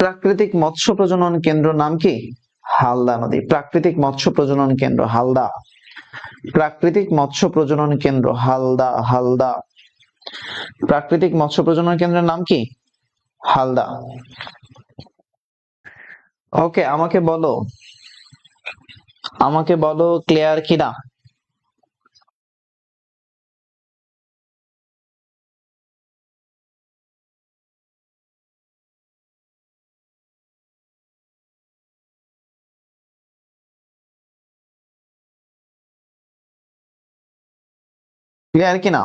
প্রাকৃতিক মৎস্য প্রজনন কেন্দ্র নাম কি? হালদা নদী। প্রাকৃতিক মৎস্য প্রজনন কেন্দ্র হালদা। প্রাকৃতিক মৎস্য প্রজনন কেন্দ্র হালদা, হালদা। প্রাকৃতিক মৎস্য প্রজনন কেন্দ্রের নাম কি? হালদা। ওকে, আমাকে বলো, আমাকে বলো ক্লিয়ার কিনা। ক্লিয়ার কিনা?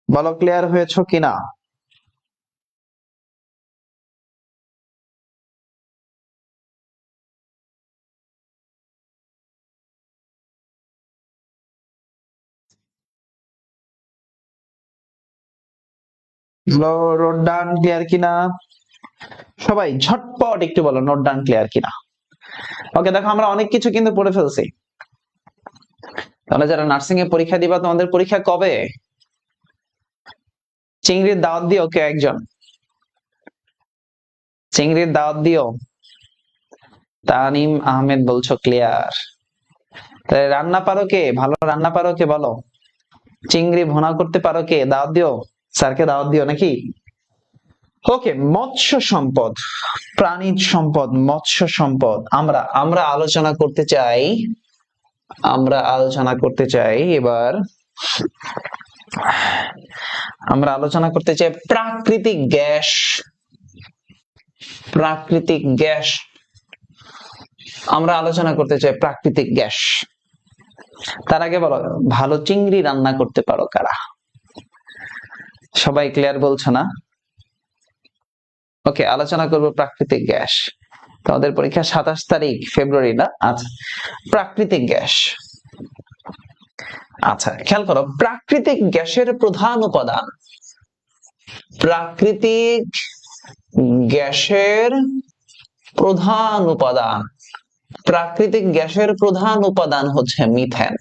বলো ক্লিয়ার হয়েছো কিনা। নোট ডান ক্লিয়ার কিনা? সবাই ঝটপট একটু বলো নোট ডান ক্লিয়ার কিনা। ওকে, দেখো আমরা অনেক কিছু কিন্তু পড়ে ফেলছি। তাহলে যারা নার্সিং এ পরীক্ষা দিবা, তোমাদের পরীক্ষা কবে? চিংড়ির দাওয়াত দিও কে একজন, চিংড়ির দাওয়াত দিও। তানিম আহমেদ বলছো ক্লিয়ার। তাহলে রান্না পারো কে? ভালো রান্না পারো কে বলো? চিংড়ি ভুনা করতে পারো কে? দাওয়াত দিও, স্যারকে দাওয়াত দিও নাকি? ওকে, মৎস্য সম্পদ, প্রাণীজ সম্পদ, মৎস্য সম্পদ। আমরা আমরা আলোচনা করতে চাই, আমরা আলোচনা করতে চাই এবার, আমরা আলোচনা করতে চাই প্রাকৃতিক গ্যাস। প্রাকৃতিক গ্যাস, আমরা আলোচনা করতে চাই প্রাকৃতিক গ্যাস। তার আগে বলো, ভালো চিংড়ি রান্না করতে পারো কারা? সবাই ক্লিয়ার বলছো না? ওকে, আলোচনা করবো প্রাকৃতিক গ্যাস। তোমাদের পরীক্ষা 27 তারিখ ফেব্রুয়ারি না? আচ্ছা, প্রাকৃতিক গ্যাস। আচ্ছা খেয়াল করো, প্রাকৃতিক গ্যাসের প্রধান উপাদান, প্রাকৃতিক গ্যাসের প্রধান উপাদান, প্রাকৃতিক গ্যাসের প্রধান উপাদান হচ্ছে মিথেন।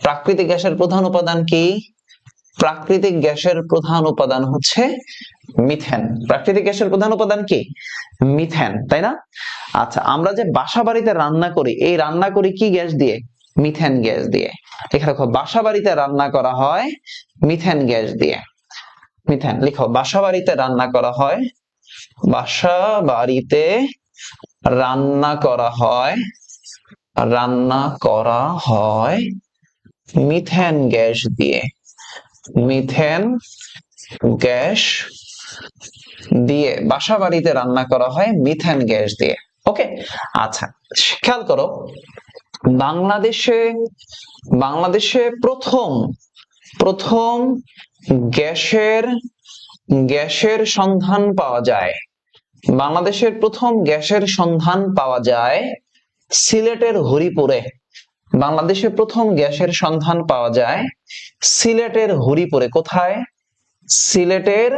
প্রাকৃতিক গ্যাসের প্রধান উপাদান কি? প্রাকৃতিক গ্যাসের প্রধান উপাদান হচ্ছে মিথেন। প্রাকৃতিক গ্যাসের প্রধান উপাদান কি? মিথেন, তাই না? আচ্ছা, আমরা যে বাসা বাড়িতে রান্না করি, এই রান্না করি কি গ্যাস দিয়ে? মিথেন গ্যাস দিয়ে। এখানে দেখো, বাসা বাড়িতে রান্না করা হয় মিথেন গ্যাস দিয়ে। মিথেন লিখো, বাসা বাড়িতে রান্না করা হয়, বাসা বাড়িতে রান্না করা হয়, রান্না করা হয় মিথেন গ্যাস দিয়ে, মিথেন গ্যাস দিয়ে। বাসা বাড়িতে রান্না করা হয় মিথেন গ্যাস দিয়ে। ওকে, আচ্ছা খেয়াল করো, বাংলাদেশে বাংলাদেশে প্রথম প্রথম গ্যাসের গ্যাসের সন্ধান পাওয়া যায়, বাংলাদেশের প্রথম গ্যাসের সন্ধান পাওয়া যায় সিলেটের হরিপুরে। বাংলাদেশে প্রথম গ্যাসের সন্ধান পাওয়া যায় সিলেটের হরিপুরে। কোথায়? সিলেটের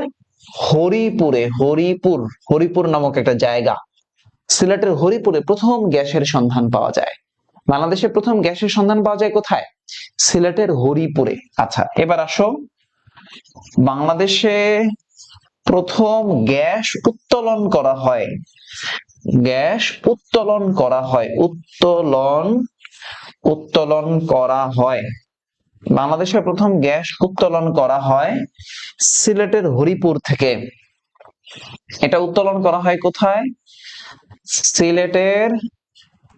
হরিপুরে। হরিপুর, হরিপুর নামক একটা জায়গা, সিলেটের হরিপুরে প্রথম গ্যাসের সন্ধান পাওয়া যায়। বাংলাদেশে প্রথম গ্যাসের সন্ধান পাওয়া যায় কোথায়? সিলেটের হরিপুরে। আচ্ছা এবার আসো, বাংলাদেশে প্রথম গ্যাস উত্তোলন করা হয়, গ্যাস উত্তোলন করা হয়, উত্তোলন উত্তোলন করা হয়, বাংলাদেশে প্রথম গ্যাস উত্তোলন করা হয় সিলেটের হরিপুর থেকে। এটা উত্তোলন করা হয় কোথায়? সিলেটের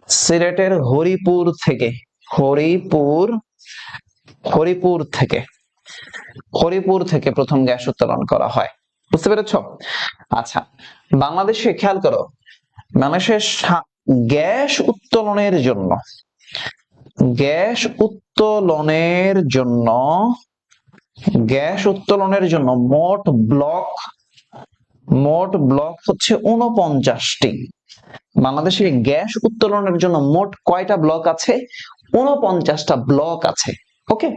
সিলেটের হরিপুর থেকে। হরিপুর, হরিপুর থেকে, হরিপুর থেকে প্রথম গ্যাস উত্তোলন করা হয়। বুঝতে পেরেছ? আচ্ছা, বাংলাদেশে খেয়াল করো, বাংলাদেশের গ্যাস উত্তোলনের জন্য, গ্যাস উত্তোলনের জন্য, গ্যাস উত্তোলনের জন্য মোট ব্লক, মোট ব্লক হচ্ছে 49টি। বাংলাদেশে গ্যাস উত্তোলনের জন্য মোট কয়টা ব্লক আছে? 49টা ব্লক আছে। ওকে,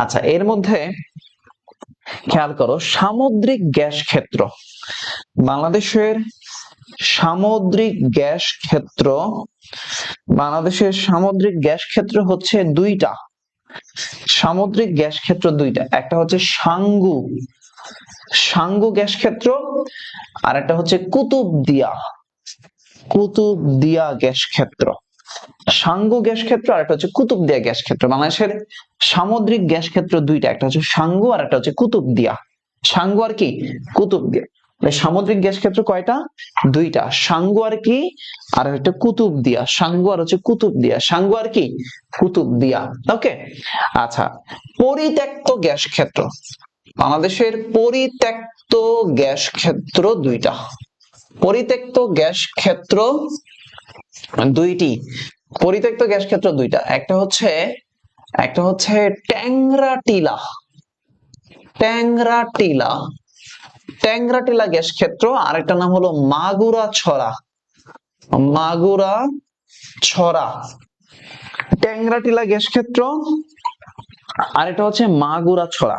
আচ্ছা এর মধ্যে খেয়াল করো, সামুদ্রিক গ্যাস ক্ষেত্র, বাংলাদেশের সামুদ্রিক গ্যাস ক্ষেত্র, বাংলাদেশের সামুদ্রিক গ্যাস ক্ষেত্র হচ্ছে দুইটা। সামুদ্রিক গ্যাস ক্ষেত্র দুইটা, একটা হচ্ছে সাঙ্গু, সাঙ্গু গ্যাস ক্ষেত্র, আর একটা হচ্ছে কুতুবদিয়া, কুতুবদিয়া গ্যাস ক্ষেত্র। সাঙ্গু গ্যাস ক্ষেত্র আর একটা হচ্ছে কুতুবদিয়া গ্যাস ক্ষেত্র। বাংলাদেশের সামুদ্রিক গ্যাস ক্ষেত্র দুইটা, একটা হচ্ছে সাঙ্গু আর একটা হচ্ছে কুতুবদিয়া। সাঙ্গু আর কি? কুতুবদিয়া। সামুদ্রিক গ্যাস ক্ষেত্র কয়টা? দুইটা, সাঙ্গু আর কি? আর একটা কুতুবদিয়া। সাঙ্গু আর হচ্ছে কুতুবদিয়া, সাঙ্গু আর কি? কুতুবদিয়া। ওকে, আচ্ছা পরিত্যক্ত গ্যাস ক্ষেত্র, বাংলাদেশের পরিত্যক্ত গ্যাস ক্ষেত্র দুইটা, পরিত্যক্ত গ্যাস ক্ষেত্র দুইটি, পরিত্যক্ত গ্যাস ক্ষেত্র দুইটা, একটা হচ্ছে ট্যাংরাটিলা, ট্যাংরাটিলা, ট্যাংরাটিলা গ্যাস ক্ষেত্র, আর একটা নাম হলো মাগুরাছড়া, মাগুরাছড়া। ট্যাংরাটিলা গ্যাস ক্ষেত্র আর এটা হচ্ছে মাগুরাছড়া।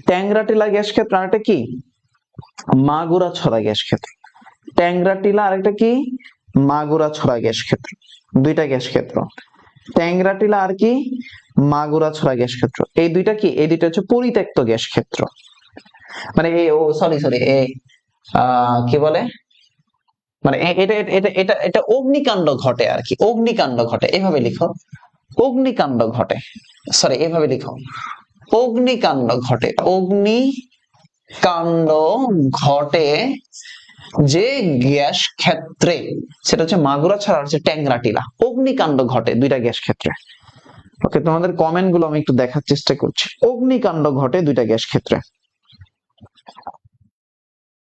ট্যাংরাটিলা গ্যাস ক্ষেত্র আর একটা কি? মাগুরাছড়া গ্যাস ক্ষেত্র। ট্যাংরাটিলা আর একটা কি? মাগুরাছড়া গ্যাস ক্ষেত্র। দুইটা গ্যাস ক্ষেত্র, ট্যাংরাটিলা আর কি? মাগুরাছড়া গ্যাস ক্ষেত্র। এই দুইটা কি? এই দুইটা হচ্ছে পরিত্যক্ত গ্যাস ক্ষেত্র। মানে সরি কি বলে, মানে এটা এটা এটা এটা অগ্নিকাণ্ড ঘটে আর কি, অগ্নিকাণ্ড ঘটে, এভাবে লিখো, অগ্নিকাণ্ড ঘটে, সরি এভাবে লিখো, অগ্নিকাণ্ড ঘটে, অগ্নিকাণ্ড ঘটে যে গ্যাস ক্ষেত্রে, সেটা হচ্ছে মাগুরাছড়া আর হচ্ছে ট্যাংরাটিলা। অগ্নিকাণ্ড ঘটে দুইটা গ্যাস ক্ষেত্রে। ওকে, তোমাদের কমেন্ট গুলো আমি একটু দেখার চেষ্টা করছি। অগ্নিকাণ্ড ঘটে দুইটা গ্যাস ক্ষেত্রে,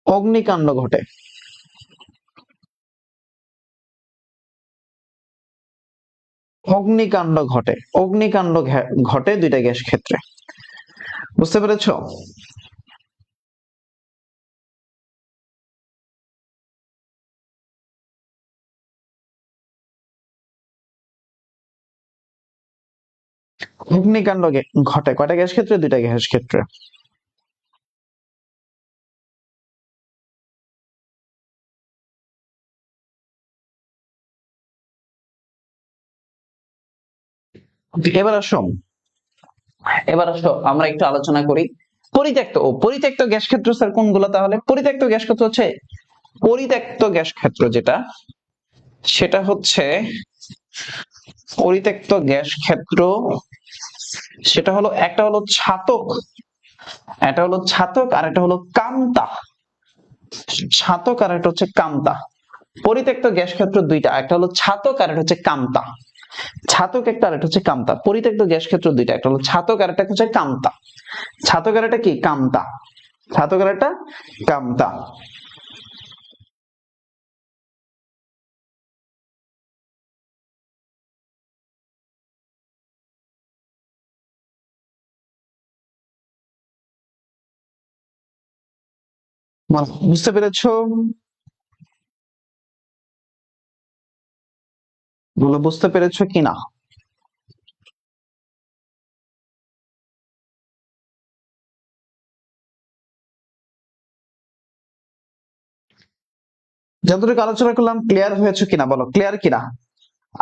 অগ্নিকাণ্ড ঘটে, অগ্নিকাণ্ড ঘটে, অগ্নিকাণ্ড ঘটে দুইটা গ্যাস ক্ষেত্রে। বুঝতে পেরেছো? অগ্নিকাণ্ড ঘটে কয়টা গ্যাস ক্ষেত্রে? দুইটা গ্যাস ক্ষেত্রে। এবার আসো আমরা একটু আলোচনা করি পরিত্যক্ত গ্যাস ক্ষেত্র স্যার কোনগুলো? তাহলে পরিত্যক্ত গ্যাস ক্ষেত্র হচ্ছে, পরিত্যক্ত গ্যাস ক্ষেত্র যেটা, সেটা হচ্ছে পরিত্যক্ত গ্যাস ক্ষেত্র, সেটা হলো একটা হলো ছাতক, আর একটা হলো কান্তা। ছাতক আর একটা হচ্ছে কান্তা। পরিত্যক্ত গ্যাস ক্ষেত্র দুইটা, একটা হলো ছাতক আর একটা হচ্ছে কান্তা। ছাতক একটা আর একটা হচ্ছে কান্তা। পরিত্যক্ত গ্যাস ক্ষেত্র দুইটা, একটা হলো ছাতক আর একটা হচ্ছে কান্তা। ছাতক আর একটা কি? কান্তা। ছাতক আর একটা কান্তা। বুঝতে পেরেছো? বলো বুঝতে পেরেছো কিনা? যতটুকু আলোচনা করলাম ক্লিয়ার হয়েছে কিনা? বলো ক্লিয়ার কিনা?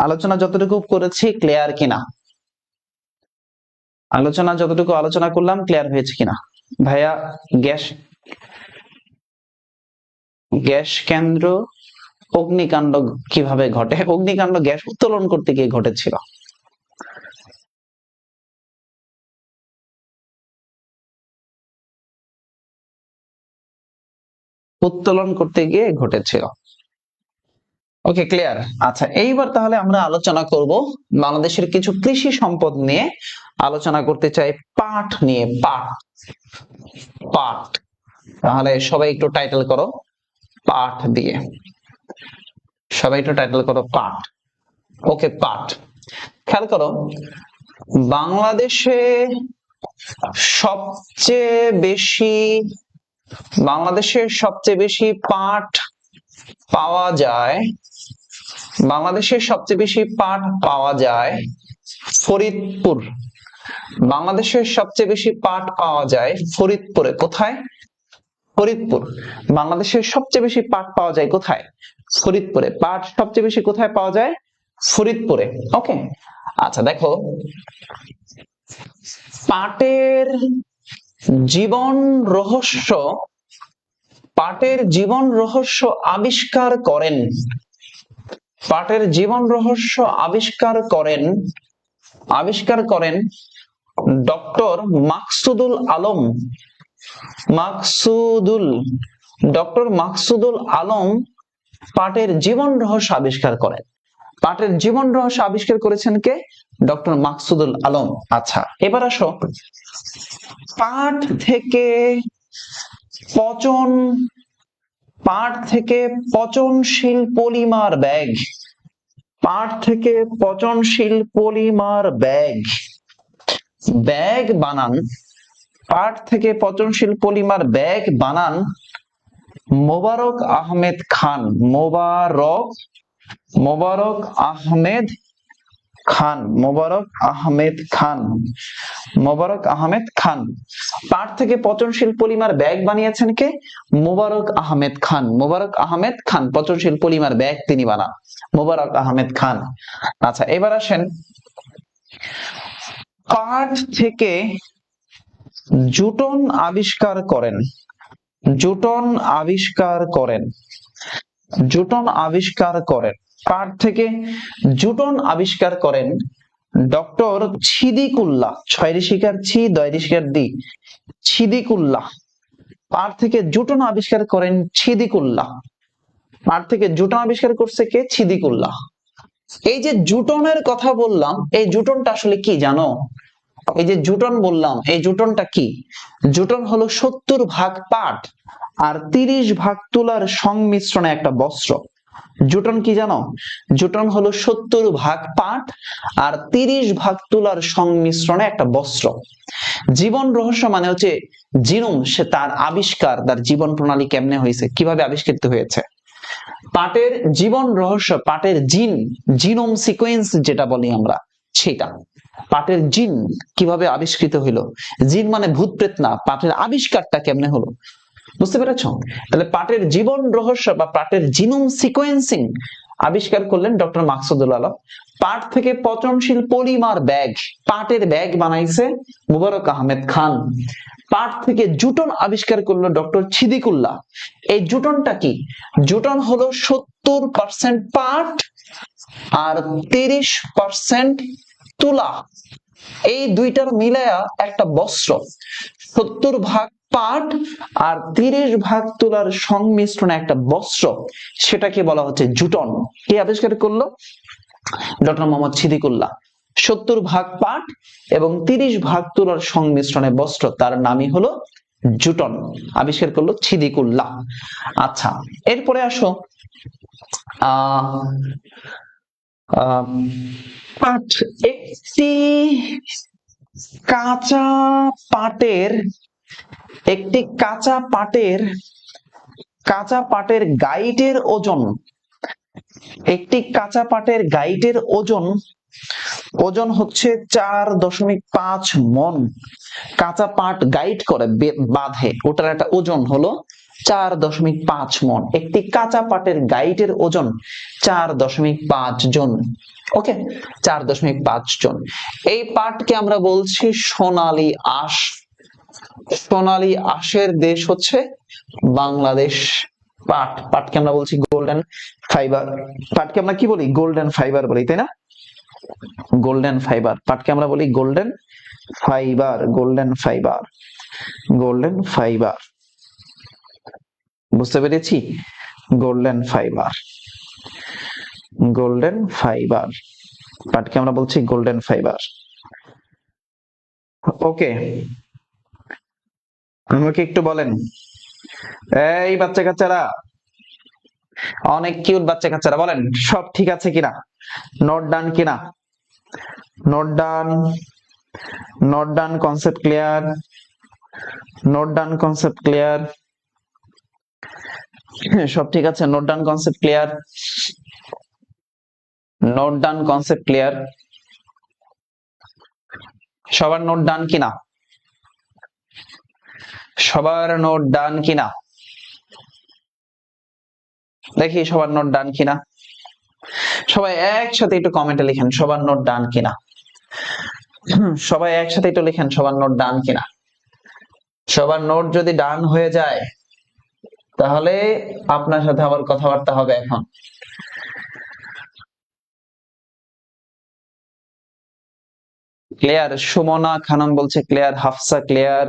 আলোচনা যতটুকু করেছি ক্লিয়ার কিনা? যতটুকু আলোচনা করলাম ক্লিয়ার হয়েছে কিনা? ভাইয়া, গ্যাস গ্যাস কেন্দ্র অগ্নিকাণ্ড কিভাবে ঘটে? অগ্নিকাণ্ড গ্যাস উত্তোলন করতে গিয়ে ঘটেছিল। উত্তোলন করতে গিয়ে ঘটেছিল। ওকে, ক্লিয়ার। আচ্ছা, এইবার তাহলে আমরা আলোচনা করব বাংলাদেশের কিছু কৃষি সম্পদ নিয়ে। আলোচনা করতে চাই পাট নিয়ে। পাট। তাহলে সবাই একটু টাইটেল করো পাট দিয়ে। সবাই একটু টাইটেল করো পাট। ওকে, পাট। খেয়াল করো, বাংলাদেশে সবচেয়ে বেশি সবচেয়ে বেশি পাট পাওয়া যায়, ফরিদপুর। বাংলাদেশের সবচেয়ে বেশি পাট পাওয়া যায় ফরিদপুরে। কোথায়? ফরিদপুর। বাংলাদেশের সবচেয়ে বেশি পাট পাওয়া যায় কোথায়? ফরিদপুরে। পাট সবচেয়ে বেশি কোথায় পাওয়া যায়? ফরিদপুরে। ওকে, আচ্ছা দেখো, পাটের জীবন রহস্য আবিষ্কার করেন, ডক্টর মাকসুদুল আলম। ডক্টর মাকসুদুল আলম পাটের জীবন রহস্য আবিষ্কার করেন। পাটের জীবন রহস্য আবিষ্কার করেছেন কে? ডক্টর মাকসুদুল আলম। আচ্ছা, এবার আসো, পাট থেকে পচন পচনশীল পলিমার ব্যাগ, পাট থেকে পচনশীল পলিমার ব্যাগ বানান, পাট থেকে পচনশীল পলিমার ব্যাগ বানান মোবারক আহমেদ খান। মোবারক আহমেদ খান। পাট থেকে পচনশীল পলিমার ব্যাগ বানিয়েছেন কে? মোবারক আহমেদ খান। পচনশীল পলিমার ব্যাগ তিনি বানান, মোবারক আহমেদ খান। আচ্ছা, এবার আসেন, পাট থেকে জুটন আবিষ্কার করেন পাট থেকে জুটন আবিষ্কার করেন ডক্টর ছিদিকুল্লাহ। ছয় ঋষিকার ছি, দয় ঋষিকার দি, ছিদিকুল্লাহ। পাট থেকে জুটন আবিষ্কার করেন ছিদিকুল্লাহ। পাট থেকে জুটন আবিষ্কার করছে কে? ছিদিকুল্লাহ। এই যে জুটনের কথা বললাম, এই জুটনটা আসলে কি জানো? এই যে জুটন বললাম, এই জুটনটা কি? জুটন হলো 70 ভাগ পাট আর 30 ভাগ তুলার সংমিশ্রণে একটা বস্ত্র। জুটন কি জানো? জুটন হলো 70 ভাগ পাট আর 30 ভাগ তুলার সংমিশ্রণে একটা বস্ত্র। জীবন রহস্য মানে হচ্ছে জিনোম, সে তার আবিষ্কার, তার জীবন প্রণালী কেমনে হয়েছে, কিভাবে আবিষ্কৃত হয়েছে। পাটের জীবন রহস্য, পাটের জিনোম সিকোয়েন্স যেটা বলি আমরা, সেটা। পাটের জিন কিভাবে আবিষ্কৃত হইলো? জিন মানে ভূত প্রেত না, পাটের আবিষ্কারটা কেমনে হলো, বুঝতে পেরেছো? তাহলে পাটের জীবন রহস্য বা পাটের জিনোম সিকোয়েন্সিং আবিষ্কার করলেন ডক্টর মাকসুদুল আলম। পাট থেকে পচনশীল পলিমার ব্যাগ, পাটের ব্যাগ বানাইছে মুবারক আহমেদ খান। পাট থেকে জুটন আবিষ্কার করলো ডক্টর ছিদিকুল্লাহ। এই জুটনটা কি? জুটন হলো 70% পাট আর 30% তুলা, এই দুইটার মিলায়া একটা বস্ত্র। 70 ভাগ পাট আর 30 ভাগ তুলার সংমিশ্রণে একটা বস্ত্র, সেটাকে বলা হচ্ছে জুটন। কে আবিষ্কার করলো? ডক্টর মোহাম্মদ ছিদিকুল্লাহ। 70 ভাগ পাট এবং 30 ভাগ তুলার সংমিশ্রণে বস্ত্র, তার নামই হলো জুটন, আবিষ্কার করলো ছিদিকুল্লাহ। আচ্ছা, এরপরে আসো পাট। একটি কাঁচা পাটের গাইটের ওজন, একটি কাঁচা পাটের গাইটের ওজন হচ্ছে 4.5 মন। কাঁচা পাট গাইট করে বাঁধে, ওটার একটা ওজন হলো 4.5 মন। একটি কাঁচা পাটের গাইটের ওজন 4.5 জন। ওকে, 4.5 জন। এই পাটকে আমরা বলছি সোনালী আঁশ। সোনালী আঁশের দেশ হচ্ছে বাংলাদেশ। পাটকে আমরা বলছি গোল্ডেন ফাইবার। পাটকে আমরা কি বলি? গোল্ডেন ফাইবার বলি, তাই না? গোল্ডেন ফাইবার, পাটকে আমরা বলি golden fibre. Golden fibre, golden fibre, বুঝতে পেরেছি? গোল্ডেন ফাইবার, গোল্ডেন ফাইবার, পাটকে আমরা বলছি গোল্ডেন ফাইবার। ওকে, আমাকে একটু বলেন, এই বাচ্চা কাচ্চারা, অনেক কিউট বাচ্চা কাচ্চারা, বলেন সব ঠিক আছে কিনা? নোট ডান কিনা? নোট ডান, নোট ডান, কনসেপ্ট ক্লিয়ার, নোট ডান, কনসেপ্ট ক্লিয়ার, সব ঠিক আছে? নোট ডান, কনসেপ্ট ক্লিয়ার, নোট ডান, কনসেপ্ট ক্লিয়ার, সবার নোট ডান কিনা? সবার নোট ডান কিনা? দেখি সবার নোট ডান কিনা। সবাই একসাথে একটু কমেন্টে লিখেন সবার নোট ডান কিনা। সবাই একসাথে একটু লিখেন সবার নোট ডান কিনা। সবার নোট যদি ডান হয়ে যায় তাহলে আপনার সাথে আবার কথাবার্তা হবে। এখন ক্লিয়ার? সুমনা খানম বলছে ক্লিয়ার, হাফসা ক্লিয়ার,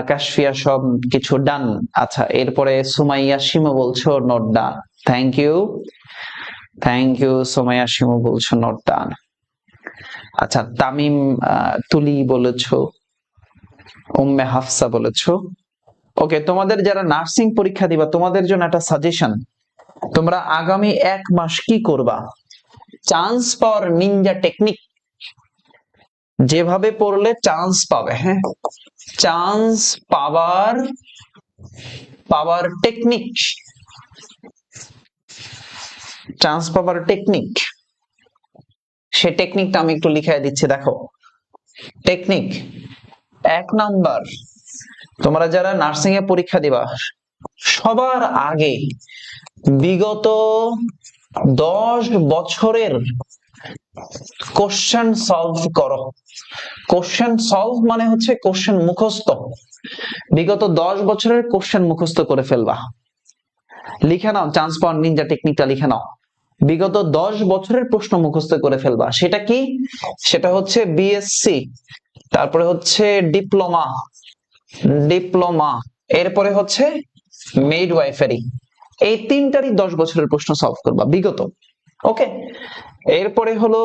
কাশফিয়া সব কিছু ডান। আচ্ছা, এরপরে সুমাইয়া শিমু বলছো note done. Thank you, thank you. Sumaiya Shimu বলছো নোট ডান। আচ্ছা, তামিম তুলি বলেছো, উম্মে হাফসা বলেছো। ওকে, তোমাদের যারা নার্সিং পরীক্ষা দিবা তোমাদের জন্য একটা সাজেশন, তোমরা আগামী 1 মাস কি করবা? চান্স পাওয়ার নিনজা টেকনিক, যেভাবে পড়লে চান্স পাবে, হ্যাঁ, চান্স পাওয়ার টেকনিক, চান্স পাওয়ার টেকনিক, সে টেকনিকটা আমি একটু লিখে দিচ্ছি। দেখো, টেকনিক 1 নাম্বার, তোমরা যারা নার্সিং এ পরীক্ষা দিবা সবার আগে বিগত 10 বছরের কোশ্চেন সলভ করো। কোশ্চেন সলভ মানে হচ্ছে কোশ্চেন মুখস্থ। বিগত 10 বছরের কোশ্চেন মুখস্থ করে ফেলবা। লিখে নাও, চান্স পাওয়ার নিনজা টেকনিকটা লিখে নাও। বিগত 10 বছরের প্রশ্ন মুখস্থ করে ফেলবা। সেটা কি? সেটা হচ্ছে বিএসসি, তারপরে হচ্ছে ডিপ্লোমা, এরপরে হচ্ছে মিডওয়াইফারি। এই তিনটারই 10 বছরের প্রশ্ন সলভ করবা বিগত। ওকে, এরপরে হলো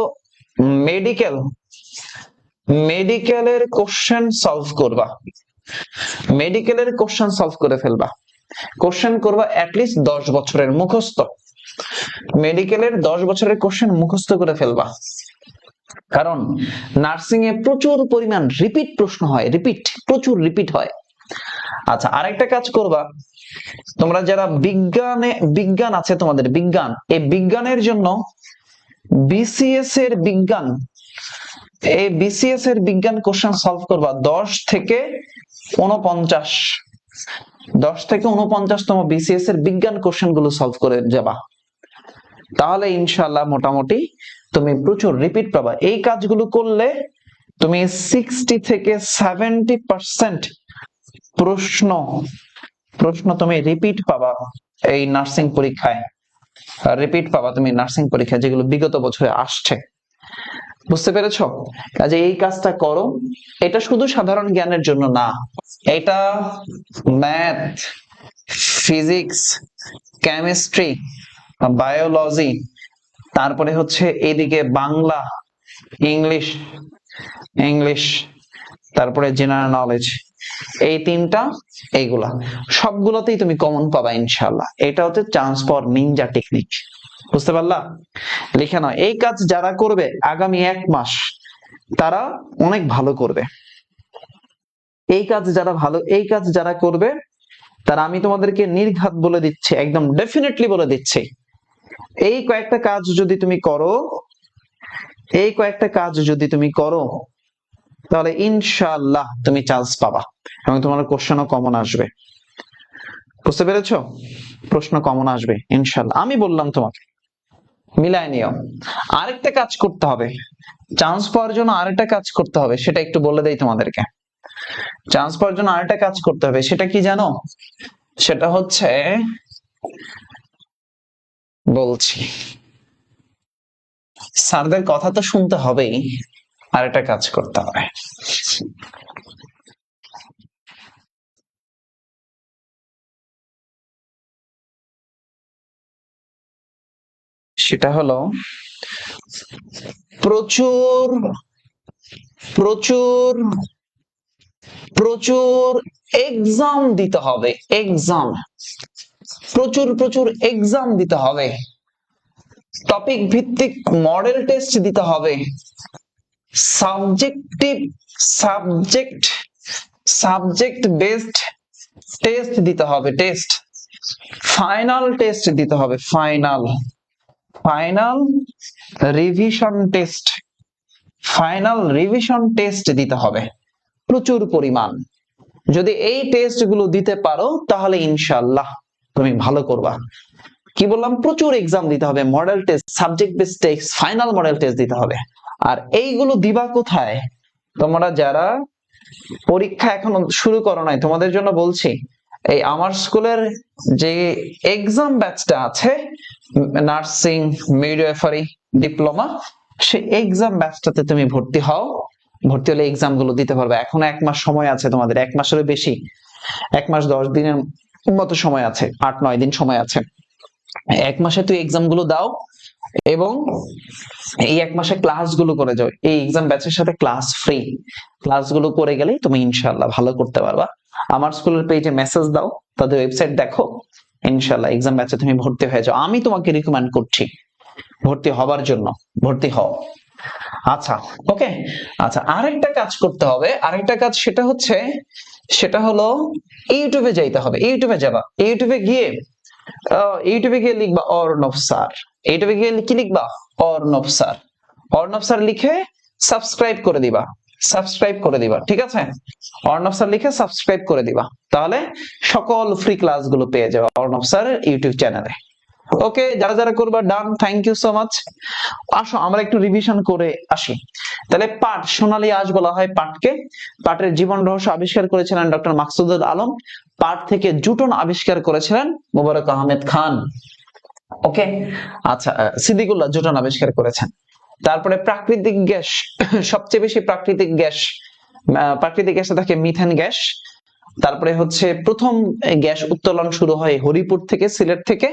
মেডিকেলের কোশ্চেন সলভ করবা। মেডিকেলের কোশ্চেন সলভ করে ফেলবা। কোশ্চেন করবা অ্যাটলিস্ট 10 বছরের মুখস্থ। মেডিকেলের 10 বছরের কোশ্চেন মুখস্থ করে ফেলবা, কারণ নার্সিং এ প্রচুর পরিমাণ রিপিট প্রশ্ন হয়, প্রচুর রিপিট হয়। আচ্ছা, আরেকটা কাজ করবা, তোমরা যারা বিজ্ঞান আছে, তোমাদের বিজ্ঞান, এই বিজ্ঞানের জন্য বিসিএস এর বিজ্ঞান এই বিসিএস এর বিজ্ঞান কোশ্চেন সলভ করবা 10 থেকে 49, 10 থেকে 49তম বিসিএস এর বিজ্ঞান কোশ্চেন গুলো সলভ করে যাবা। তাহলে ইনশাআল্লাহ মোটামুটি তুমি প্রচুর রিপিট পাবা। এই কাজগুলো করলে তুমি 60 থেকে 70% প্রশ্ন তুমি রিপিট পাবা এই নার্সিং পরীক্ষায়। রিপিট পাবা তুমি নার্সিং পরীক্ষায়, যেগুলো বিগত বছরে আসছে। বুঝতে পেরেছো? কাজে এই কাজটা করো। এটা শুধু সাধারণ জ্ঞানের জন্য না, এটা ম্যাথ, ফিজিক্স, কেমিস্ট্রি, বায়োলজি, তারপরে হচ্ছে এদিকে বাংলা, ইংলিশ, তারপরে জেনারেল নলেজ, এই তিনটা, এইগুলা সবগুলোতেই তুমি কমন পাবা ইনশাআল্লাহ। এটা হচ্ছে চান্স ফর নিনজা টেকনিক। বুঝতে পারলা? লিখে নাও। এই কাজ যারা করবে আগামী 1 মাস, তারা অনেক ভালো করবে। এই কাজ যারা করবে, তারা আমি তোমাদেরকে নির্ঘাত বলে দিচ্ছি, একদম ডেফিনেটলি বলে দিচ্ছি, এই কয়েকটা কাজ যদি তুমি করো, তাহলে ইনশাআল্লাহ তুমি চান্স পাবা এবং তোমার কোশ্চেনও কমন আসবে। বুঝতে পেরেছো? প্রশ্ন কমন আসবে ইনশাআল্লাহ, আমি বললাম তোমাকে, মিলায় নিও। আরেকটা কাজ করতে হবে চান্স পাওয়ার জন্য, আরেকটা কাজ করতে হবে, সেটা একটু বলে দেই তোমাদেরকে। চান্স পাওয়ার জন্য আরেকটা কাজ করতে হবে, সেটা কি জানো? সেটা হচ্ছে, বলছি, স্যারদের কথা তো শুনতে হবেই, আরেকটা কাজ করতে হবে। সেটা হলো প্রচুর প্রচুর প্রচুর এক্সাম দিতে হবে। প্রচুর এক্সাম দিতে হবে। টপিক ভিত্তিক মডেল টেস্ট দিতে হবে। সাবজেক্ট বেসড টেস্ট দিতে হবে। ফাইনাল টেস্ট দিতে হবে। ফাইনাল রিভিশন টেস্ট দিতে হবে প্রচুর পরিমাণ। যদি এই টেস্ট গুলো দিতে পারো, তাহলে ইনশাআল্লাহ তুমি ভালো করবা। কি বললাম? প্রচুর এক্সাম দিতে হবে, model test, subject based test, final model test দিতে হবে। আর এইগুলো দিবা কোথায়? তোমরা যারা পরীক্ষা এখনো শুরু করো নাই, তোমাদের জন্য বলছি, এই আমার স্কুলের যে এক্সাম ব্যাচটা আছে, নার্সিং, মিডওয়াইফারি, ডিপ্লোমা, সেই এক্সাম ব্যাচটাতে তুমি ভর্তি হও। ভর্তি হলে এক্সাম গুলো দিতে পারবে। এখনো 1 মাস সময় আছে তোমাদের, 1 মাসেরও বেশি, 1 মাস 10 দিনের মতো সময় আছে, 8-9 দিন সময় আছে। 1 মাসে তুই এক্সাম গুলো দাও এবং এই 1 মাসে ক্লাস গুলো করে যাও। এই এক্সাম ব্যাচের সাথে ক্লাস ফ্রি, ক্লাস গুলো করে গেলেই তুমি ইনশাআল্লাহ ভালো করতে পারবা। আমার স্কুলের পেজে মেসেজ দাও, তাদের ওয়েবসাইট দেখো, ইনশাআল্লাহ এক্সাম ব্যাচে তুমি ভর্তি হয়ে যাও। আমি তোমাকে রিকমেন্ড করছি ভর্তি হবার জন্য, ভর্তি হও। আচ্ছা, ওকে। আচ্ছা, আরেকটা কাজ করতে হবে। আরেকটা কাজ সেটা হলো ইউটিউবে যাইতে হবে। ইউটিউবে যাবা, ইউটিউবে গিয়ে লিখবা অর্ণব স্যার। ইউটিউবে গিয়ে কি লিখবা? অর্ণব স্যার। অর্ণব স্যার লিখে সাবস্ক্রাইব করে দিবা। ঠিক আছে? অর্ণব স্যার লিখে সাবস্ক্রাইব করে দিবা, তাহলে সকল ফ্রি ক্লাস গুলো পেয়ে যাবে অর্ণব স্যারের ইউটিউব চ্যানেলে। ওকে, যারা করবা ডান, থ্যাংক ইউ সো মাচ। আসো আমরা একটু রিভিশন করে আসি। তাহলে পাঠ, সোনালী আঁশ বলা হয় পাঠকে। পাঠের জীবন রহস্য আবিষ্কার করেছিলেন ডক্টর মাকসুদুল আলম। পাঠ থেকে জুটন আবিষ্কার করেছিলেন মোবারক আহমেদ খান। ওকে, আচ্ছা, সিদ্দিকুল্লাহ জুটন আবিষ্কার করেছেন। তারপরে প্রাকৃতিক গ্যাস, সবচেয়ে বেশি প্রাকৃতিক গ্যাস থাকে মিথেন গ্যাস। তারপরে হচ্ছে প্রথম গ্যাস উত্তোলন শুরু হয় হরিপুর থেকে, সিলেট থেকে।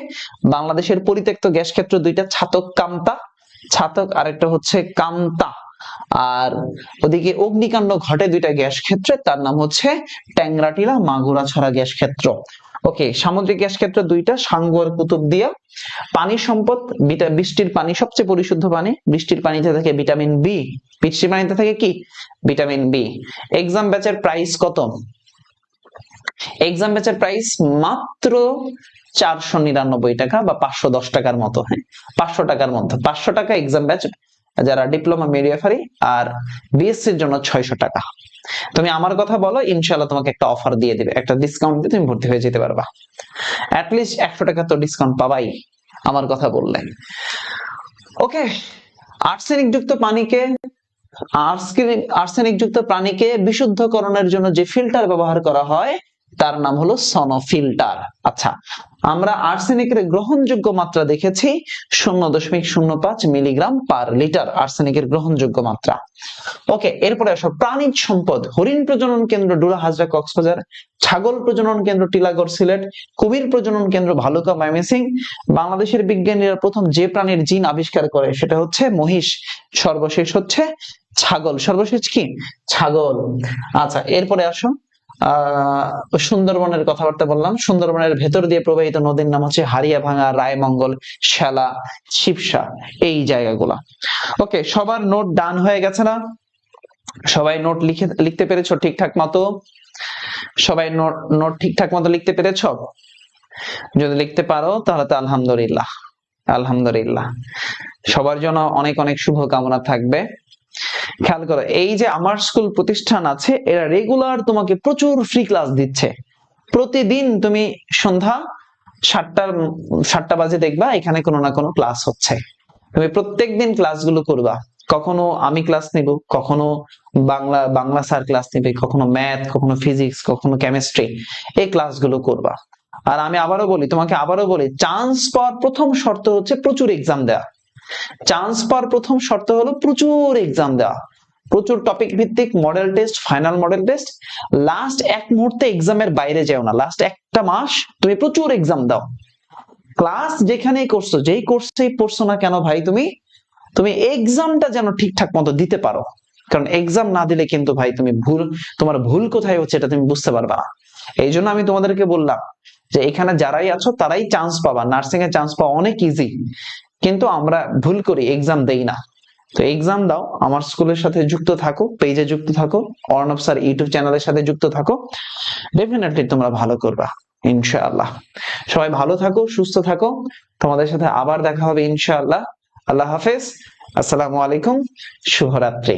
বাংলাদেশের পরিত্যক্ত গ্যাস ক্ষেত্র দুইটা, ছাতক আরেকটা হচ্ছে কামতা। আর ওদিকে অগ্নিকাণ্ড ঘটে দুইটা গ্যাস ক্ষেত্রে, তার নাম হচ্ছে ট্যাংরাটিলা, মাগুরাছড়া গ্যাস ক্ষেত্র। ওকে, সামুদ্রিক গ্যাস ক্ষেত্র দুইটা, সাঙ্গু, কুতুবদিয়া। পানি সম্পদ, বৃষ্টির পানি সবচেয়ে পরিশুদ্ধ পানি। বৃষ্টির পানিতে থাকে ভিটামিন বি। বৃষ্টির পানিতে থাকে কি? Vitamin B. এক্সাম ব্যাচের প্রাইস কত? এক্সাম ব্যাচের প্রাইস মাত্র 499 টাকা বা 510 টাকার মতো। হ্যাঁ, 500 টাকার মধ্যে, 500 টাকা এক্সাম ব্যাচ, যারা ডিপ্লোমা মিডিয়াফারি, আর বিএসসির জন্য 600 টাকা। তুমি আমার কথা বলো, ইনশাআল্লাহ তোমাকে একটা অফার দিয়ে দিবে, একটা ডিসকাউন্ট দিয়ে তুমি ভর্তি হয়ে যেতে পারবা। অ্যাটলিস্ট 100 টাকা তো ডিসকাউন্ট পাবাই আমার কথা বললে। ওকে, আর্সেনিকযুক্ত পানিকে বিশুদ্ধকরণের জন্য যে ফিল্টার ব্যবহার করা হয় তার নাম হলো সনো-ফিল্টার। আচ্ছা, আমরা আর্সেনিকের গ্রহণযোগ্য মাত্রা দেখেছি 0.05 মিলিগ্রাম পার লিটার, আর্সেনিকের গ্রহণযোগ্য মাত্রা। ওকে, এরপরে আসো প্রাণিজ সম্পদ। হরিণ প্রজনন কেন্দ্র ডুরা হাজরা কক্সবাজার, ছাগল প্রজনন কেন্দ্র টিলাগড় সিলেট, কুমির প্রজনন কেন্দ্র ভালুকা ময়মনসিংহ। বাংলাদেশের বিজ্ঞানীরা প্রথম যে প্রাণীর জিন আবিষ্কার করে সেটা হচ্ছে মহিষ। সর্বশেষ হচ্ছে ছাগল। সর্বশেষ কি? ছাগল। আচ্ছা, এরপরে আসো সুন্দরবনের কথাবার্তা বললাম। সুন্দরবনের ভেতর দিয়ে প্রবাহিত নদীর নাম হচ্ছে হারিয়াভাঙা, রায়মঙ্গল, শ্যালা, শিবসা, এই জায়গাগুলা। ওকে, সবার নোট ডান হয়ে গেছে না? সবাই নোট লিখতে পেরেছো ঠিকঠাক মতো? সবাই নোট ঠিকঠাক মতো লিখতে পেরেছো? যদি লিখতে পারো তাহলে তো আলহামদুলিল্লাহ। আলহামদুলিল্লাহ, সবার জন্য অনেক অনেক শুভকামনা থাকবে। খেয়াল করো, এই যে আমার স্কুল প্রতিষ্ঠান আছে, এরা রেগুলার তোমাকে প্রচুর ফ্রি ক্লাস দিচ্ছে। প্রতিদিন তুমি সন্ধ্যা 7টা বাজে দেখবা এখানে কোনো না কোনো ক্লাস হচ্ছে। তুমি প্রত্যেকদিন ক্লাসগুলো করবা। কখনো আমি ক্লাস নিব, কখনো বাংলা স্যার ক্লাস নিবে, কখনো ম্যাথ, কখনো ফিজিক্স, কখনো কেমিস্ট্রি, এই ক্লাসগুলো করবা। আর আমি তোমাকে আবারও বলি, চান্স পাওয়ার প্রথম শর্ত হচ্ছে প্রচুর এক্সাম দেওয়া। চান্স পাওয়ার প্রথম শর্ত হলো প্রচুর এক্সাম দেওয়া, প্রচুর টপিক ভিত্তিক model test, final model test. Last এক মুহূর্তে এক্সামের বাইরে যেও না। লাস্ট একটা মাস তুমি প্রচুর এক্সাম দাও। ক্লাস যেখানেই করছো, যেই কোর্সেই পড়ছো না কেন ভাই, তুমি এক্সামটা যেন ঠিকঠাক মতো দিতে পারো। কারণ এক্সাম না দিলে কিন্তু ভাই তোমার ভুল কোথায় হচ্ছে এটা তুমি বুঝতে পারবা না। এই জন্য আমি তোমাদেরকে বললাম যে এখানে যারাই আছো তারাই চান্স পাবা। নার্সিং এ চান্স পাওয়া অনেক ইজি, কিন্তু আমরা ভুল করি, এক্সাম দেই না। তো এক্সাম দাও, আমার স্কুলের সাথে যুক্ত থাকো, পেজে যুক্ত থাকো, অর্ণব স্যার ইউটিউব চ্যানেলের সাথে যুক্ত থাকো, ডেফিনেটলি তোমরা ভালো করবা ইনশাআল্লাহ। সবাই ভালো থাকো, সুস্থ থাকো। তোমাদের সাথে আবার দেখা হবে ইনশাআল্লাহ। আল্লাহ হাফেজ, আসসালামু আলাইকুম, শুভরাত্রি।